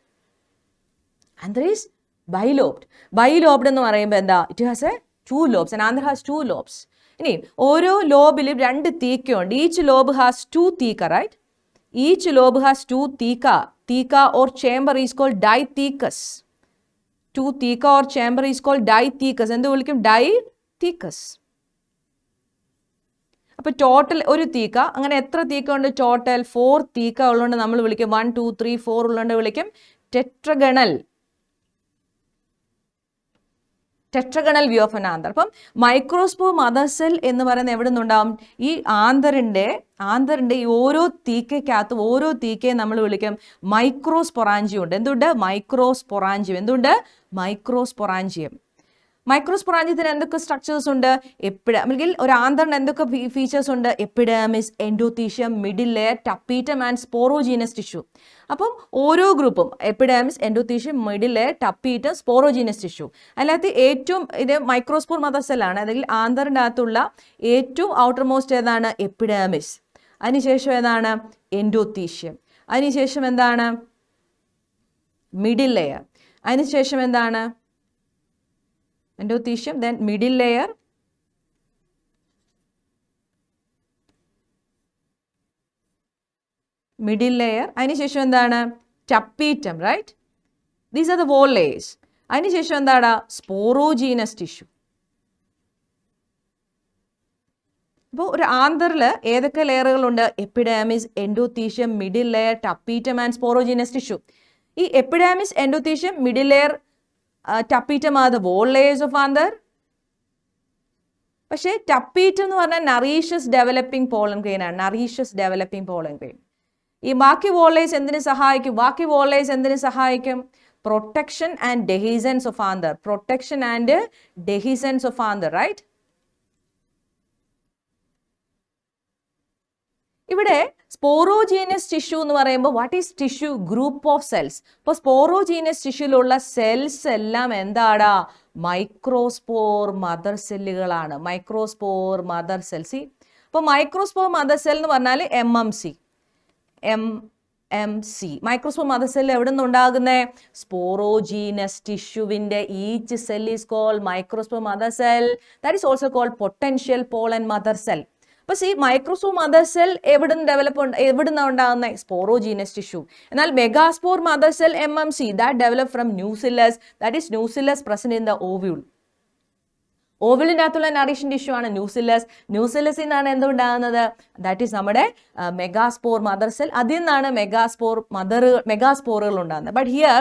എന്ന് പറയുമ്പോൾ എന്താ? It has a 2 lobes and anther has 2 lobes. ഇനി ഓരോ ലോബിലും 2 തീക്കയുണ്ട്. Each lobe has 2 theca, right? Each lobe has 2 theca or chamber is called dithecous. 2 theca or chamber is called dithecous. എന്ത് വിളിക്കും? ഡൈതീക്കസ്. അപ്പോൾ ടോട്ടൽ ഒരു തീക്ക, അങ്ങനെ എത്ര തീക്ക ഉണ്ട്? ടോട്ടൽ 4 തീക്ക ഉള്ളതുകൊണ്ട് നമ്മൾ വിളിക്കും 1 2 3 4 ഉള്ളതുകൊണ്ട് വിളിക്കും tetragonal view of N anther. അപ്പം മൈക്രോസ്പോർ മദർ സെൽ എന്ന് പറയുന്നത് എവിടെ നിന്നുണ്ടാവും? ഈ ആന്തറിൻ്റെ ഈ ഓരോ തീക്കകത്ത് ഓരോ തീക്കയും നമ്മൾ വിളിക്കും മൈക്രോസ്പൊറാഞ്ചിയം ഉണ്ട്. എന്തുണ്ട്? മൈക്രോസ്പൊറാഞ്ചിയം. മൈക്രോസ്പൊറാഞ്ചിയത്തിന് എന്തൊക്കെ സ്ട്രക്ചേഴ്സ് ഉണ്ട്? അല്ലെങ്കിൽ ഒരു ആന്തറിന് എന്തൊക്കെ ഫീച്ചേഴ്സ് ഉണ്ട്? Epidermis, endothecium, middle layer, tapetum and sporogenous tissue. അപ്പം ഓരോ ഗ്രൂപ്പും epidermis, endothecium, middle layer, tapetum, sporogenous tissue. അതിനകത്ത് ഏറ്റവും ഇത് മൈക്രോസ്പോർ മദർ സെല്ലാണ്. അല്ലെങ്കിൽ ആന്തറിൻ്റെ അകത്തുള്ള ഏറ്റവും ഔട്ടർ മോസ്റ്റ് ഏതാണ്? എപ്പിഡെർമിസ്. അതിനുശേഷം ഏതാണ്? എൻഡോത്തീഷ്യം. അതിനുശേഷം എന്താണ്? Middle layer. അതിനുശേഷം എന്താണ്? endothelium, then middle layer, അതിനുശേഷം എന്താണ്? Tapetum, right? These are the wall layers. അതിനുശേഷം എന്താണ്? Sporogenous tissue. അപ്പോൾ ഒരു ആന്തറിൽ ഏതൊക്കെ ലെയറുകളുണ്ട്? Epidermis, endothecium, middle layer, tapetum and sporogenous tissue. ഈ epidermis, endothecium, middle layer, tapetum are the wall layers of anther. പക്ഷേ ടപ്പീറ്റം എന്ന് പറഞ്ഞാൽ നറീഷ്യസ് ഡെവലപ്പിംഗ് പോളൻ ഗ്രെയിൻ ആണ്. ഈ ബാക്കി വോൾ ലേയേഴ്സ് എന്തിനു സഹായിക്കും? Protection and dehiscence of anther, right? ഇവിടെ സ്പോറോജീനസ് ടിഷ്യൂ എന്ന് പറയുമ്പോൾ what is tissue? Group of cells. അപ്പോൾ സ്പോറോജീനസ് ടിഷ്യൂലുള്ള സെൽസ് എല്ലാം എന്താടാ? മൈക്രോസ്പോർ മദർ സെല്ലുകളാണ്. അപ്പോൾ മൈക്രോസ്പോർ മദർ സെൽ എന്ന് പറഞ്ഞാൽ MMC. മൈക്രോസ്പോർ മദർ സെൽ എവിടെ നിന്നുണ്ടാകുന്നത്? സ്പോറോജീനസ് ടിഷ്യൂവിന്റെ each cell is called microspore mother cell. That is also called potential pollen mother cell. അപ്പോൾ ഈ മൈക്രോസ്പോർ മദർ സെൽ എവിടുന്ന ഉണ്ടാകുന്നത്? Sporogenous tissue. എന്നാൽ megaspore mother cell MMC that develop from nucellus, that is nucellus present in the ovule. ഓവലിൻ്റെ അകത്തുള്ള nourishing tissue ആണ് ന്യൂസില്ലസിൽ നിന്നാണ് എന്തുണ്ടാകുന്നത്? ദാറ്റ് ഈസ് നമ്മുടെ മെഗാസ്പോർ മദർ സെൽ. അതിൽ നിന്നാണ് മെഗാസ്പോറുകൾ ഉണ്ടാകുന്നത്. ബട്ട് ഹിയർ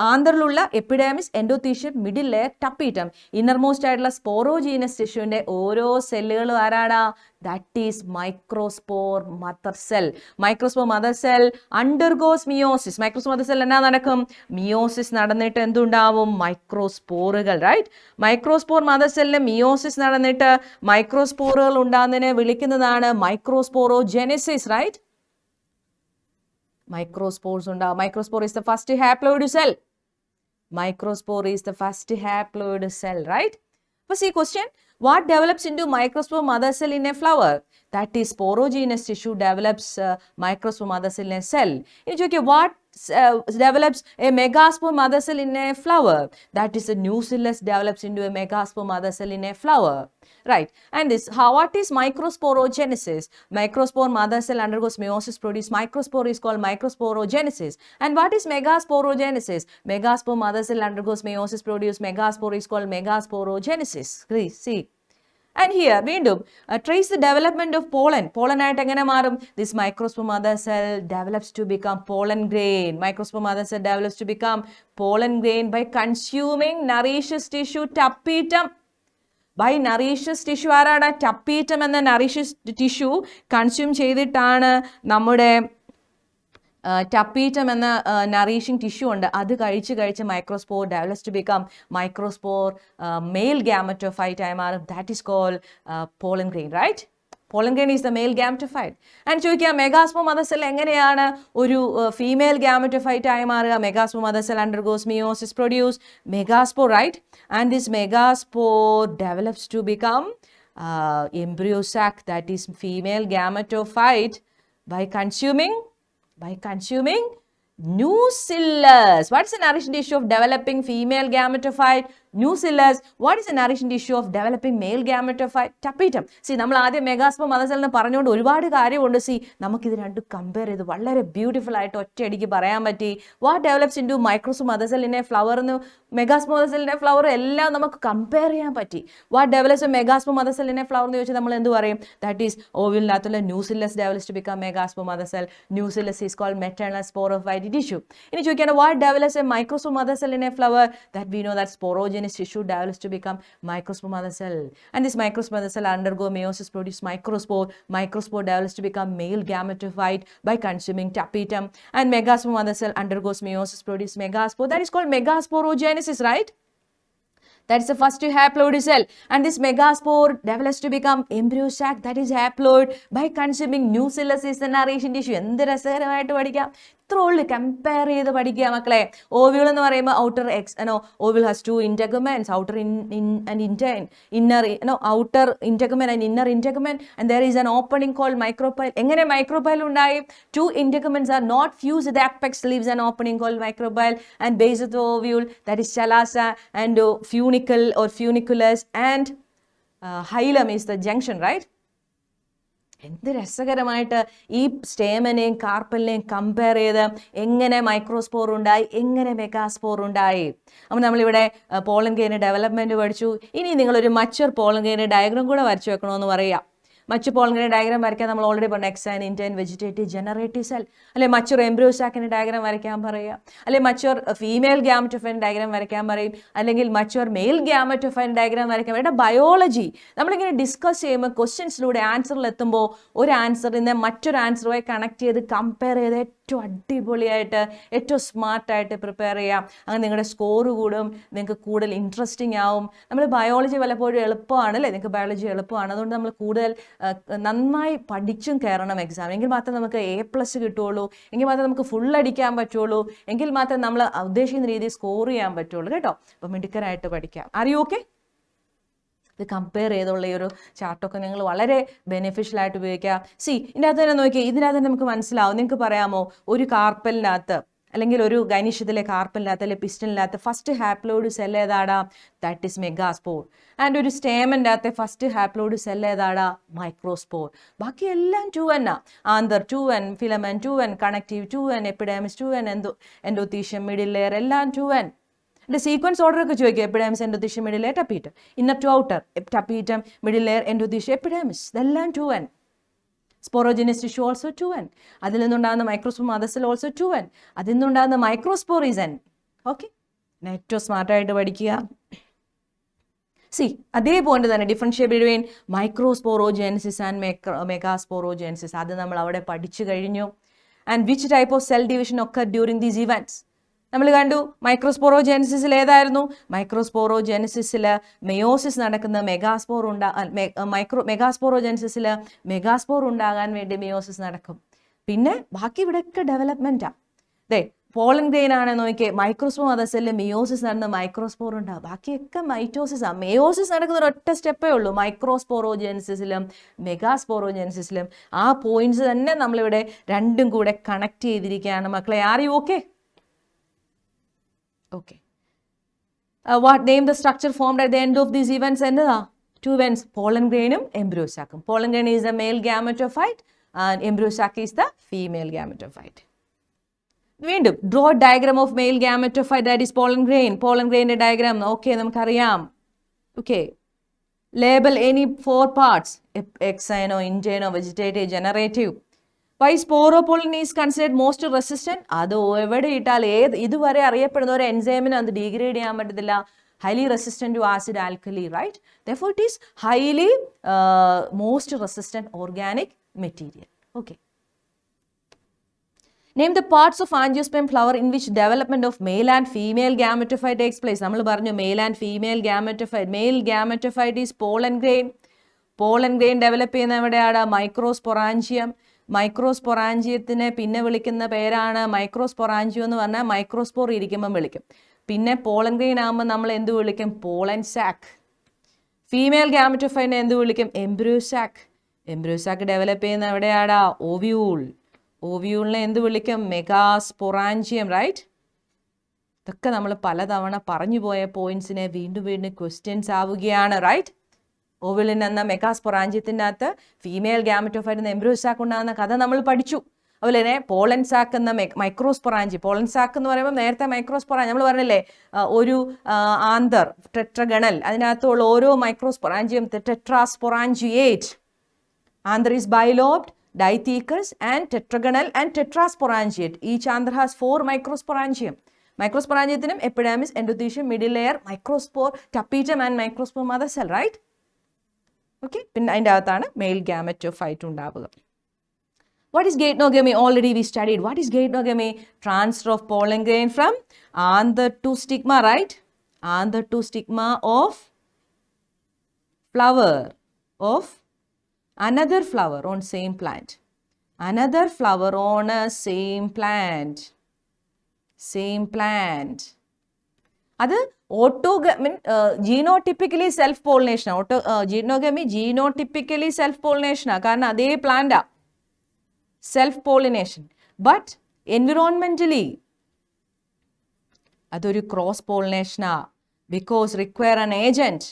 ആന്തറിലുള്ള epidermis, endothecium, middle layer, tapetum, innermost ആയിട്ടുള്ള സ്പോറോജീനസ് ടിഷ്യൂവിൻ്റെ ഓരോ സെല്ലുകളും ആരാടാ? That is microspore mother cell. Microspore mother cell undergoes meiosis. Microspore mother cell എന്നാ നടക്കും? മിയോസിസ് നടന്നിട്ട് എന്തുണ്ടാവും? മൈക്രോസ്പോറുകൾ, റൈറ്റ്? മൈക്രോസ്പോർ മദർ സെല്ലിന് മിയോസിസ് നടന്നിട്ട് മൈക്രോസ്പോറുകൾ ഉണ്ടാകുന്നതിനെ വിളിക്കുന്നതാണ് മൈക്രോസ്പോറോജെനസിസ്, റൈറ്റ്? മൈക്രോസ്പോർസ് ഉണ്ടാവും. Microspore is the first haploid cell. Right? But see question, what develops into microspore mother cell in a flower? That is sporogenous tissue develops microspore mother cell in a cell. What develops a megaspore mother cell in a flower? That is a nucellus develops into a megaspore mother cell in a flower. Right. And this, what is microsporogenesis? Microspore mother cell undergoes meiosis, produce microspore is called microsporogenesis. And what is megasporogenesis? Megaspore mother cell undergoes meiosis, produce megaspore is called megasporogenesis. Please see. And here, വീണ്ടും trace the development of pollen. Pollen ആയിട്ട് എങ്ങനെ മാറും? This microspore mother cell develops to become pollen grain. Microspore mother cell develops to become pollen grain by consuming nourishes tissue tapetum. By nourishes tissue ആരാണ്? Tapetum എന്ന nourishes tissue consume ചെയ്തിട്ടാണ് നമ്മുടെ tapetum എന്ന നറീഷിംഗ് tissue ഉണ്ട്, അത് കഴിച്ച് microspore develops to become microspore male gametophyte ആയി മാറും. That is called pollen grain, right? Pollen grain is the male gametophyte. And ചോദിക്കാം, മെഗാസ്പോർ മദർ സെൽ എങ്ങനെയാണ് ഒരു ഫീമെയിൽ ഗാമറ്റോഫൈറ്റ് ആയി മാറുക? Megaspore mother cell undergoes meiosis, produce megaspore, right? And this megaspore develops to become embryo sac, that is female gametophyte, by consuming nucellus. What is the nourishing tissue of developing female gametophyte? Nucellus. What is the nourishing tissue of developing male gametophyte? Tapetum. See, നമ്മൾ ആദ്യം megaspore mother സെല്ലിനെ പറഞ്ഞുകൊണ്ട് ഒരുപാട് കാര്യമുണ്ട്. C, നമുക്കിത് രണ്ടും compare ചെയ്ത് വളരെ ബ്യൂട്ടിഫുൾ ആയിട്ട് ഒറ്റയടിക്ക് പറയാൻ പറ്റി. What develops into microspore mother സെല്ലിനെ ഫ്ലവർ എന്ന്, മെഗാസ്പോർ മദർ സെല്ലിനെ ഫ്ലവർ എല്ലാം നമുക്ക് കമ്പയർ ചെയ്യാൻ പറ്റി. വാട്ട് ഡെവലപ്സ് മെഗാസ്പോർ മദർ സെല്ലിനെ ഫ്ലവർ എന്ന് ചോദിച്ചാൽ നമ്മൾ എന്ത് പറയും? ദാറ്റ് ഈസ് ഓവിലിനകത്തുള്ള nucellus develops to become megaspore mother cell. Nucellus is called maternal sporophyte tissue. ഇനി ചോദിക്കുകയാണ്, what develops a microspore mother സെല്ലിനെ flower? That we know that sporogenous tissue develops to become microspore mother cell, and this microspore mother cell undergo meiosis, produce microspore develops to become male gametophyte by consuming tapetum, and megaspore mother cell undergoes meiosis, produce megaspore. That is called megasporogenesis, right? That is the first haploid cell, and this megaspore develops to become embryo sac, that is haploid, by consuming nucellus is the narration tissue. എന്ത് രസകരമായിട്ട് പഠിക്കാം, ഇത്ര ഉള്ളു, compare ചെയ്ത് പഠിക്കുക മക്കളെ. Ovule എന്ന് പറയുമ്പോൾ outer ovule has two integuments, outer outer integument and inner integument, and there is an opening called micropyle. എങ്ങനെ മൈക്രോപൈൽ ഉണ്ടായി? Two integuments are not fused, the apex leaves an opening called micropyle, and base of the ovule, that is chalaza, and funicle or funiculus, and hilum is the junction, right? എന്ത് രസകരമായിട്ട് ഈ സ്റ്റേമനെയും കാർപ്പലിനെയും compare ചെയ്ത് എങ്ങനെ microspore ഉണ്ടായി, എങ്ങനെ megaspore ഉണ്ടായി. അപ്പോൾ നമ്മളിവിടെ പോളൻ ഗ്രെയിൻ ഡെവലപ്മെൻറ്റ് പഠിച്ചു. ഇനി നിങ്ങളൊരു മച്ചർ പോളൻ ഗ്രെയിൻ ഡയഗ്രാം കൂടെ വരച്ചു വെക്കണമെന്ന് പറയുക. മച്ചു പോളൻ ഗ്രെയിൻ ഡയഗ്രാം വരയ്ക്കാൻ നമ്മൾ ഓൾറെഡി പറഞ്ഞു, എക്സൈൻ, ഇൻറ്റൈൻ, വെജിറ്റേറ്റീവ്, ജനറേറ്റീവ് സെൽ. അല്ലെ മച്ചർ എംബ്രിയോ സാക്കിൻ്റെ ഡയഗ്രാം വരയ്ക്കാൻ പറയുക, അല്ലെ മച്ചർ ഫീമെയിൽ ഗാമറ്റോഫൈൻ ഡയഗ്രാം വരയ്ക്കാൻ പറയും, അല്ലെങ്കിൽ മച്ചർ മെയിൽ ഗാമറ്റോഫൈൻ ഡയഗ്രാം വരയ്ക്കാൻ പറയും. ബയോളജി നമ്മളിങ്ങനെ ഡിസ്കസ് ചെയ്യുമ്പോൾ ക്വസ്റ്റ്യൻസിലൂടെ ആൻസറിൽ എത്തുമ്പോൾ ഒരു ആൻസറിൽ നിന്ന് മറ്റൊരു ആൻസറുമായി കണക്ട് ചെയ്ത് കമ്പയർ ചെയ്ത് ഏറ്റവും അടിപൊളിയായിട്ട് ഏറ്റവും സ്മാർട്ടായിട്ട് പ്രിപ്പയർ ചെയ്യാം. അങ്ങനെ നിങ്ങളുടെ സ്കോർ കൂടും, നിങ്ങൾക്ക് കൂടുതൽ ഇൻട്രസ്റ്റിംഗ് ആവും. നമ്മൾ ബയോളജി പലപ്പോഴും എളുപ്പമാണ് അല്ലേ, നിങ്ങൾക്ക് ബയോളജി എളുപ്പമാണ്, അതുകൊണ്ട് നമ്മൾ കൂടുതൽ നന്നായി പഠിച്ചും കയറണം എക്സാം. എങ്കിൽ മാത്രമേ നമുക്ക് A+ കിട്ടുള്ളൂ, എങ്കിൽ മാത്രമേ നമുക്ക് ഫുൾ അടിക്കാൻ പറ്റുള്ളൂ, എങ്കിൽ മാത്രമേ നമ്മൾ ഉദ്ദേശിക്കുന്ന രീതിയിൽ സ്കോർ ചെയ്യാൻ പറ്റുള്ളൂ കേട്ടോ. അപ്പം മിടുക്കരായിട്ട് പഠിക്കാം. Are you okay? ഇത് കമ്പയർ ചെയ്തുള്ള ഈ ഒരു ചാർട്ടൊക്കെ നിങ്ങൾ വളരെ ബെനിഫിഷ്യൽ ആയിട്ട് ഉപയോഗിക്കുക. സി, ഇതിനകത്ത് തന്നെ നോക്കിയാൽ ഇതിനകത്ത് തന്നെ നമുക്ക് മനസ്സിലാവും. നിങ്ങൾക്ക് പറയാമോ, ഒരു കാർപ്പലിനകത്ത് അല്ലെങ്കിൽ ഒരു ഗൈനീഷ്യത്തിലെ കാർപ്പലിനകത്ത് അല്ലെങ്കിൽ പിസ്റ്റലിനകത്ത് ഫസ്റ്റ് ഹാപ്ലോയിഡ് സെൽ ഏതാടാ? That is megaspore. ആൻഡ് ഒരു സ്റ്റേമൻ്റെ അകത്തെ ഫസ്റ്റ് ഹാപ്ലോയിഡ് സെൽ ഏതാടാ? മൈക്രോസ്പോർ. ബാക്കി എല്ലാം 2N. Anther 2N, filament 2N, connective 2N, epidermis 2N, endothecium, middle layer എല്ലാം 2N. എൻ്റെ സീക്വൻസ് ഓർഡർ ഒക്കെ ചോദിക്കുക. Epidermis, endothecium, middle layer, tapetum, inner to outer, tapetum, middle layer, endothecium, epidermis, ഇതെല്ലാം 2N. Sporogenous tissue also 2N. അതിൽ നിന്നുണ്ടാകുന്ന microspore mother cell also 2N. അതിൽ നിന്നുണ്ടാകുന്ന microspore is N. Okay, ഏറ്റവും സ്മാർട്ടായിട്ട് പഠിക്കുക. സി, അതേപോലെ തന്നെ ഡിഫറൻഷിയേറ്റ് ബിറ്റ്വീൻ മൈക്രോസ്പോറോജെൻസിസ് ആൻഡ് മെഗാസ്പോറോജെൻസിസ്, അത് നമ്മൾ അവിടെ പഠിച്ചു കഴിഞ്ഞു. And which type of cell division occur during these events നമ്മൾ കണ്ടു. മൈക്രോസ്പോറോജെനസിസിൽ ഏതായിരുന്നു? മൈക്രോസ്പോറോജെനസിസിൽ മെയോസിസ് നടക്കുന്ന മെഗാസ്പോറോജെനസിസിൽ മെഗാസ്പോർ ഉണ്ടാകാൻ വേണ്ടി മെയോസിസ് നടക്കും. പിന്നെ ബാക്കി ഇവിടെയൊക്കെ ഡെവലപ്മെൻറ്റാണ്. ദേ പോളൻ ഗ്രെയിൻ ആണെന്ന് നോക്കിയേ, മൈക്രോസ്പോർ മദർ സെല്ലിൽ മിയോസിസ് നടന്ന മൈക്രോസ്പോർ ഉണ്ടാകും, ബാക്കിയൊക്കെ മൈറ്റോസിസാണ്. മെയോസിസ് നടക്കുന്ന ഒരൊറ്റ സ്റ്റെപ്പേ ഉള്ളൂ മൈക്രോസ്പോറോജെനസിസിലും മെഗാസ്പോറോജെനസിസിലും. ആ പോയിന്റ്സ് തന്നെ നമ്മളിവിടെ രണ്ടും കൂടെ കണക്ട് ചെയ്തിരിക്കുകയാണ് മക്കളെ. Are you okay? Okay. What name the structure formed at the end of these events? എന്നതാ? 2 events, pollen grainum, embryo saccum. Pollen grain is the male gametophyte and embryo sac is the female gametophyte. വീണ്ടും draw a diagram of male gametophyte, that is pollen grain. Pollen grain diagram okay നമുക്കറിയാം. Okay, label any 4 parts, exino, intino, vegetative, generative. Why sporopollen is considered most resistant? അത് എവിടെ ഇട്ടാൽ ഇതുവരെ അറിയപ്പെടുന്ന ഒരു എൻസൈമിന് അത് degrade ചെയ്യാൻ പറ്റത്തില്ല. highly resistant to acid alkali, right? Therefore, it is highly most resistant organic material. Okay. Name the parts of angiosperm flower in which development of male and female gametophyte takes place. നമ്മൾ പറഞ്ഞു male and female gametophyte. Male gametophyte is pollen grain. Pollen grain develop ചെയ്യുന്ന എവിടെയാണ്? Microsporangium. മൈക്രോസ്പൊറാഞ്ചിയത്തിനെ പിന്നെ വിളിക്കുന്ന പേരാണ് microsporangium എന്ന് പറഞ്ഞാൽ microspore ഇരിക്കുമ്പം വിളിക്കും. പിന്നെ പോളൻ ഗ്രെയിൻ ആകുമ്പോൾ നമ്മൾ എന്ത് വിളിക്കും? Pollen sac. ഫീമെയിൽ ഗാമറ്റോഫൈറ്റിനെ എന്ത് വിളിക്കും? Embryo sac. Embryo sac develop ചെയ്യുന്ന എവിടെയാടാ? ഓവ്യൂൾ. ഓവ്യൂളിനെ എന്ത് വിളിക്കും? Megasporangium, right? ഇതൊക്കെ നമ്മൾ പലതവണ പറഞ്ഞു പോയ പോയിന്റ്സിനെ വീണ്ടും വീണ്ടും ക്വസ്റ്റ്യൻസ് ആവുകയാണ്, റൈറ്റ്? ഓവ്യൂളിൽ എന്ന മെഗാസ്പൊറാഞ്ചിയത്തിൻ്റെ അകത്ത് ഫീമെയിൽ ഗാമറ്റോഫൈറ്റ് എംബ്രിയോ സാക്ക് ഉണ്ടാകുന്ന കഥ നമ്മൾ പഠിച്ചു. അതുപോലെ തന്നെ പോളൻ സാക്ക് എന്ന മൈക്രോസ്പൊറാഞ്ചി. പോളൻ സാക്ക് എന്ന് പറയുമ്പോൾ നേരത്തെ മൈക്രോസ്പൊറാഞ്ചി നമ്മൾ പറഞ്ഞില്ലേ, ഒരു ആന്തർ ടെട്രഗണൽ, അതിനകത്തുള്ള ഓരോ microsporangium tetrasporangiate. Anther is bilobed, dithecous and tetragonal and tetrasporangiate. Each anther has 4 microsporangium. Microsporangiatinum epidermis, endothelium, middle layer, microspore, tapetum and microspore mother cell, right? Okay. പിന്നെ അതിൻ്റെ അകത്താണ് മെയിൽ ഗാമറ്റോഫൈറ്റ് ഉണ്ടാവുക. What is gatenogamy? Already we studied. What is gatenogamy? Transfer of pollen grain from anther to stigma, right? Anther to stigma of flower of another flower on same plant. Another flower on a same plant. Same plant. അത് genotypically self pollination. Geitonogamy genotypically self പോളിനേഷനാണ്, കാരണം അതേ പ്ലാന്റാ self pollination. But environmentally അതൊരു cross പോളിനേഷനാ, because require an agent.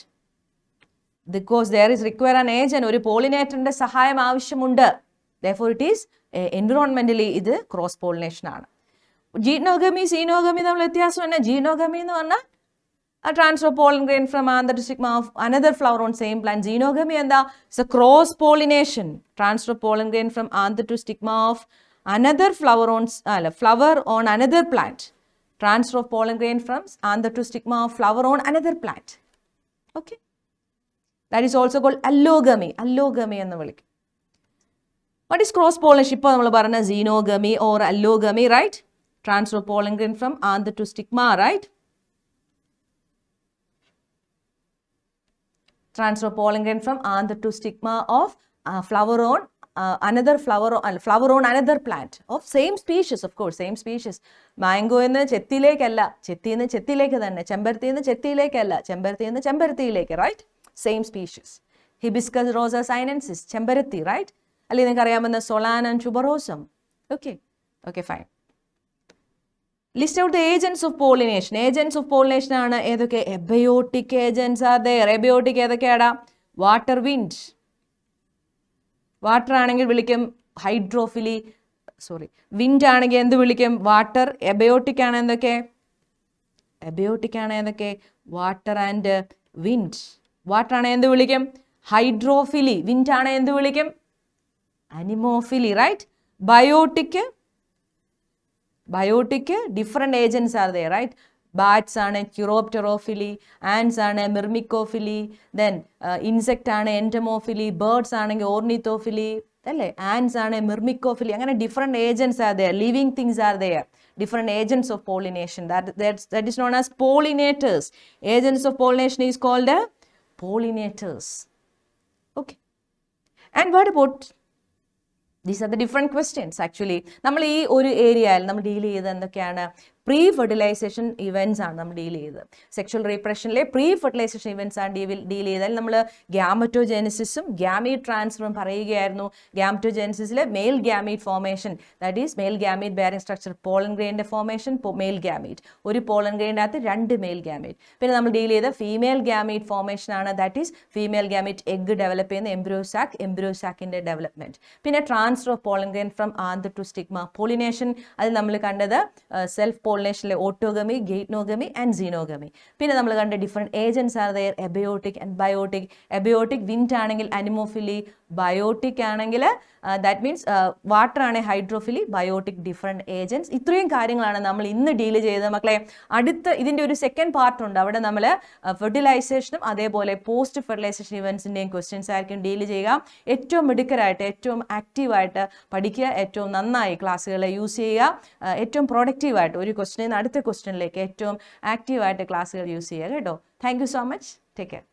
Because there is require an agent, ഒരു പോളിനേറ്ററിന്റെ സഹായം ആവശ്യമുണ്ട്. Therefore it is environmentally ഇത് ക്രോസ് പോളിനേഷൻ ആണ്. ജീനോഗമി സീനോഗമി തമ്മിൽ വ്യത്യാസം തന്നെ. ജീനോഗമി എന്ന് പറഞ്ഞാൽ transfer pollen grain from anther to stigma of another flower on same plant. Geitonogamy എന്താ? It's a cross pollination. Transfer pollen grain from anther to stigma of another flower on flower on another plant. Transfer of pollen grain from anther to stigma of flower on another plant. Okay. That is also called allogamy. Allogamy എന്ന് വിളിക്കും. What is cross pollination? ഇപ്പോൾ നമ്മൾ പറഞ്ഞ xenogamy or allogamy, right? Transfer of pollen grain from anther to stigma, right? Transfer of pollen grain from anther to stigma of flower on another flower on another plant of same species, of course, same species. Mango എന്ന് ചെത്തിയിലേക്കല്ല, ചെത്തിന്ന് ചെത്തിയിലേക്ക് തന്നെ. ചെമ്പരത്തി എന്ന് ചെത്തിയിലേക്കല്ല, ചെമ്പരത്തി എന്ന് ചെമ്പരത്തിയിലേക്ക്, right? Same species. Hibiscus rosa sinensis, ചെമ്പരത്തി, right? അല്ലെങ്കിൽ നിങ്ങൾക്ക് അറിയാവുന്ന solanum tuberosum. Okay, okay, fine. List out the agents of pollination. Agents of pollination ആണ് ഏതൊക്കെ? Abiotic agents are there. Abiotic ഏതൊക്കെയാടാ? Water wind. വാട്ടർ ആണെങ്കിൽ വിളിക്കും ഹൈഡ്രോഫിലി, വിൻഡ് ആണെങ്കിൽ എന്ത് വിളിക്കും? വാട്ടർ. എബയോട്ടിക് ആണ് എന്തൊക്കെ? എബയോട്ടിക് ആണ് ഏതൊക്കെ? Water and wind. വാട്ടർ ആണ് എന്ത് വിളിക്കും? ഹൈഡ്രോഫിലി. വിൻഡ് ആണ് എന്ത് വിളിക്കും? Anemophily, right? Biotic different agents are there, right? Bats ആണ് ക്യൂറോപ്റ്ററോഫിലി, ആൻസ് ആണ് മിർമിക്കോഫിലി, ദെൻ ഇൻസെക്റ്റ് ആണ് എൻറ്റമോഫിലി, ബേർഡ്സ് ആണെങ്കിൽ ഓർണിത്തോഫിലി, അല്ലേ? ആൻസ് ആണ് മിർമിക്കോഫിലി. അങ്ങനെ different agents are there, living things are there. Different agents of pollination, that is known as pollinators. Agents of pollination is called pollinators. Okay. And what about, these are the different questions actually. നമ്മൾ ഈ ഒരു ഏരിയയിൽ നമ്മൾ deal ചെയ്ത് എന്തൊക്കെയാണ്? Pre fertilization events ആണ് നമ്മൾ deal ചെയ്തത്. സെക്ഷൽ റീപ്രഷനിലെ പ്രീ ഫെർട്ടിലൈസേഷൻ ഇവൻറ്റ്സ് ആണ് ഡീൽ ചെയ്താൽ നമ്മൾ ഗ്യാമറ്റോജെനിസിസും ഗ്യാമീറ്റ് ട്രാൻസ്ഫറും പറയുകയായിരുന്നു. ഗ്യാമറ്റോജെനിസിസിൽ male gamete formation, that is male gamete bearing structure, pollen ഗ്രെയിൻ്റെ ഫോർമേഷൻ, മെയിൽ ഗ്യാമീറ്റ്. ഒരു പോളൻ ഗ്രെയിൻ്റെ അകത്ത് 2 മെയിൽ ഗ്യാമീറ്റ്. പിന്നെ നമ്മൾ ഡീൽ ചെയ്ത ഫീമെയിൽ ഗ്യാമീറ്റ് ഫോർമേഷൻ ആണ്, that is female gamete egg develop ചെയ്യുന്ന എംബ്രിയോ സാക്കിൻ്റെ ഡെവലപ്മെൻറ്റ്. പിന്നെ transfer of pollen grain from anther to stigma. Pollination അത് നമ്മൾ കണ്ടത് സെൽഫ് പോളിനേഷനിലെ ഓട്ടോഗമി, ഗെയ്റ്റ്നോഗമി ആൻഡ് സീനോഗമി. പിന്നെ നമ്മൾ കണ്ട different agents are there, abiotic and biotic. Abiotic wind ആണെങ്കിൽ അനിമോഫിലി, ബയോട്ടിക് ആണെങ്കിൽ ദാറ്റ് മീൻസ് വാട്ടർ ആണ് ഹൈഡ്രോഫിലി, ബയോട്ടിക് ഡിഫറെൻറ്റ് ഏജൻറ്റ്സ്. ഇത്രയും കാര്യങ്ങളാണ് നമ്മൾ ഇന്ന് ഡീൽ ചെയ്തത് മക്കളെ. അടുത്ത ഇതിൻ്റെ ഒരു സെക്കൻഡ് പാർട്ട് ഉണ്ട്, അവിടെ നമ്മൾ ഫെർട്ടിലൈസേഷനും അതേപോലെ പോസ്റ്റ് ഫെർട്ടിലൈസേഷൻ ഇവൻസിൻ്റെയും ക്വസ്റ്റ്യൻസ് ആയിരിക്കും ഡീൽ ചെയ്യുക. ഏറ്റവും മിടുക്കരായിട്ട് ഏറ്റവും ആക്റ്റീവായിട്ട് പഠിക്കുക, ഏറ്റവും നന്നായി ക്ലാസ്സുകളെ യൂസ് ചെയ്യുക, ഏറ്റവും പ്രൊഡക്റ്റീവായിട്ട് ഒരു ക്വസ്റ്റ്യനിൽ നിന്ന് അടുത്ത ക്വസ്റ്റ്യനിലേക്ക് ഏറ്റവും ആക്റ്റീവായിട്ട് ക്ലാസ്സുകൾ യൂസ് ചെയ്യുക കേട്ടോ. Thank you so much. Take care.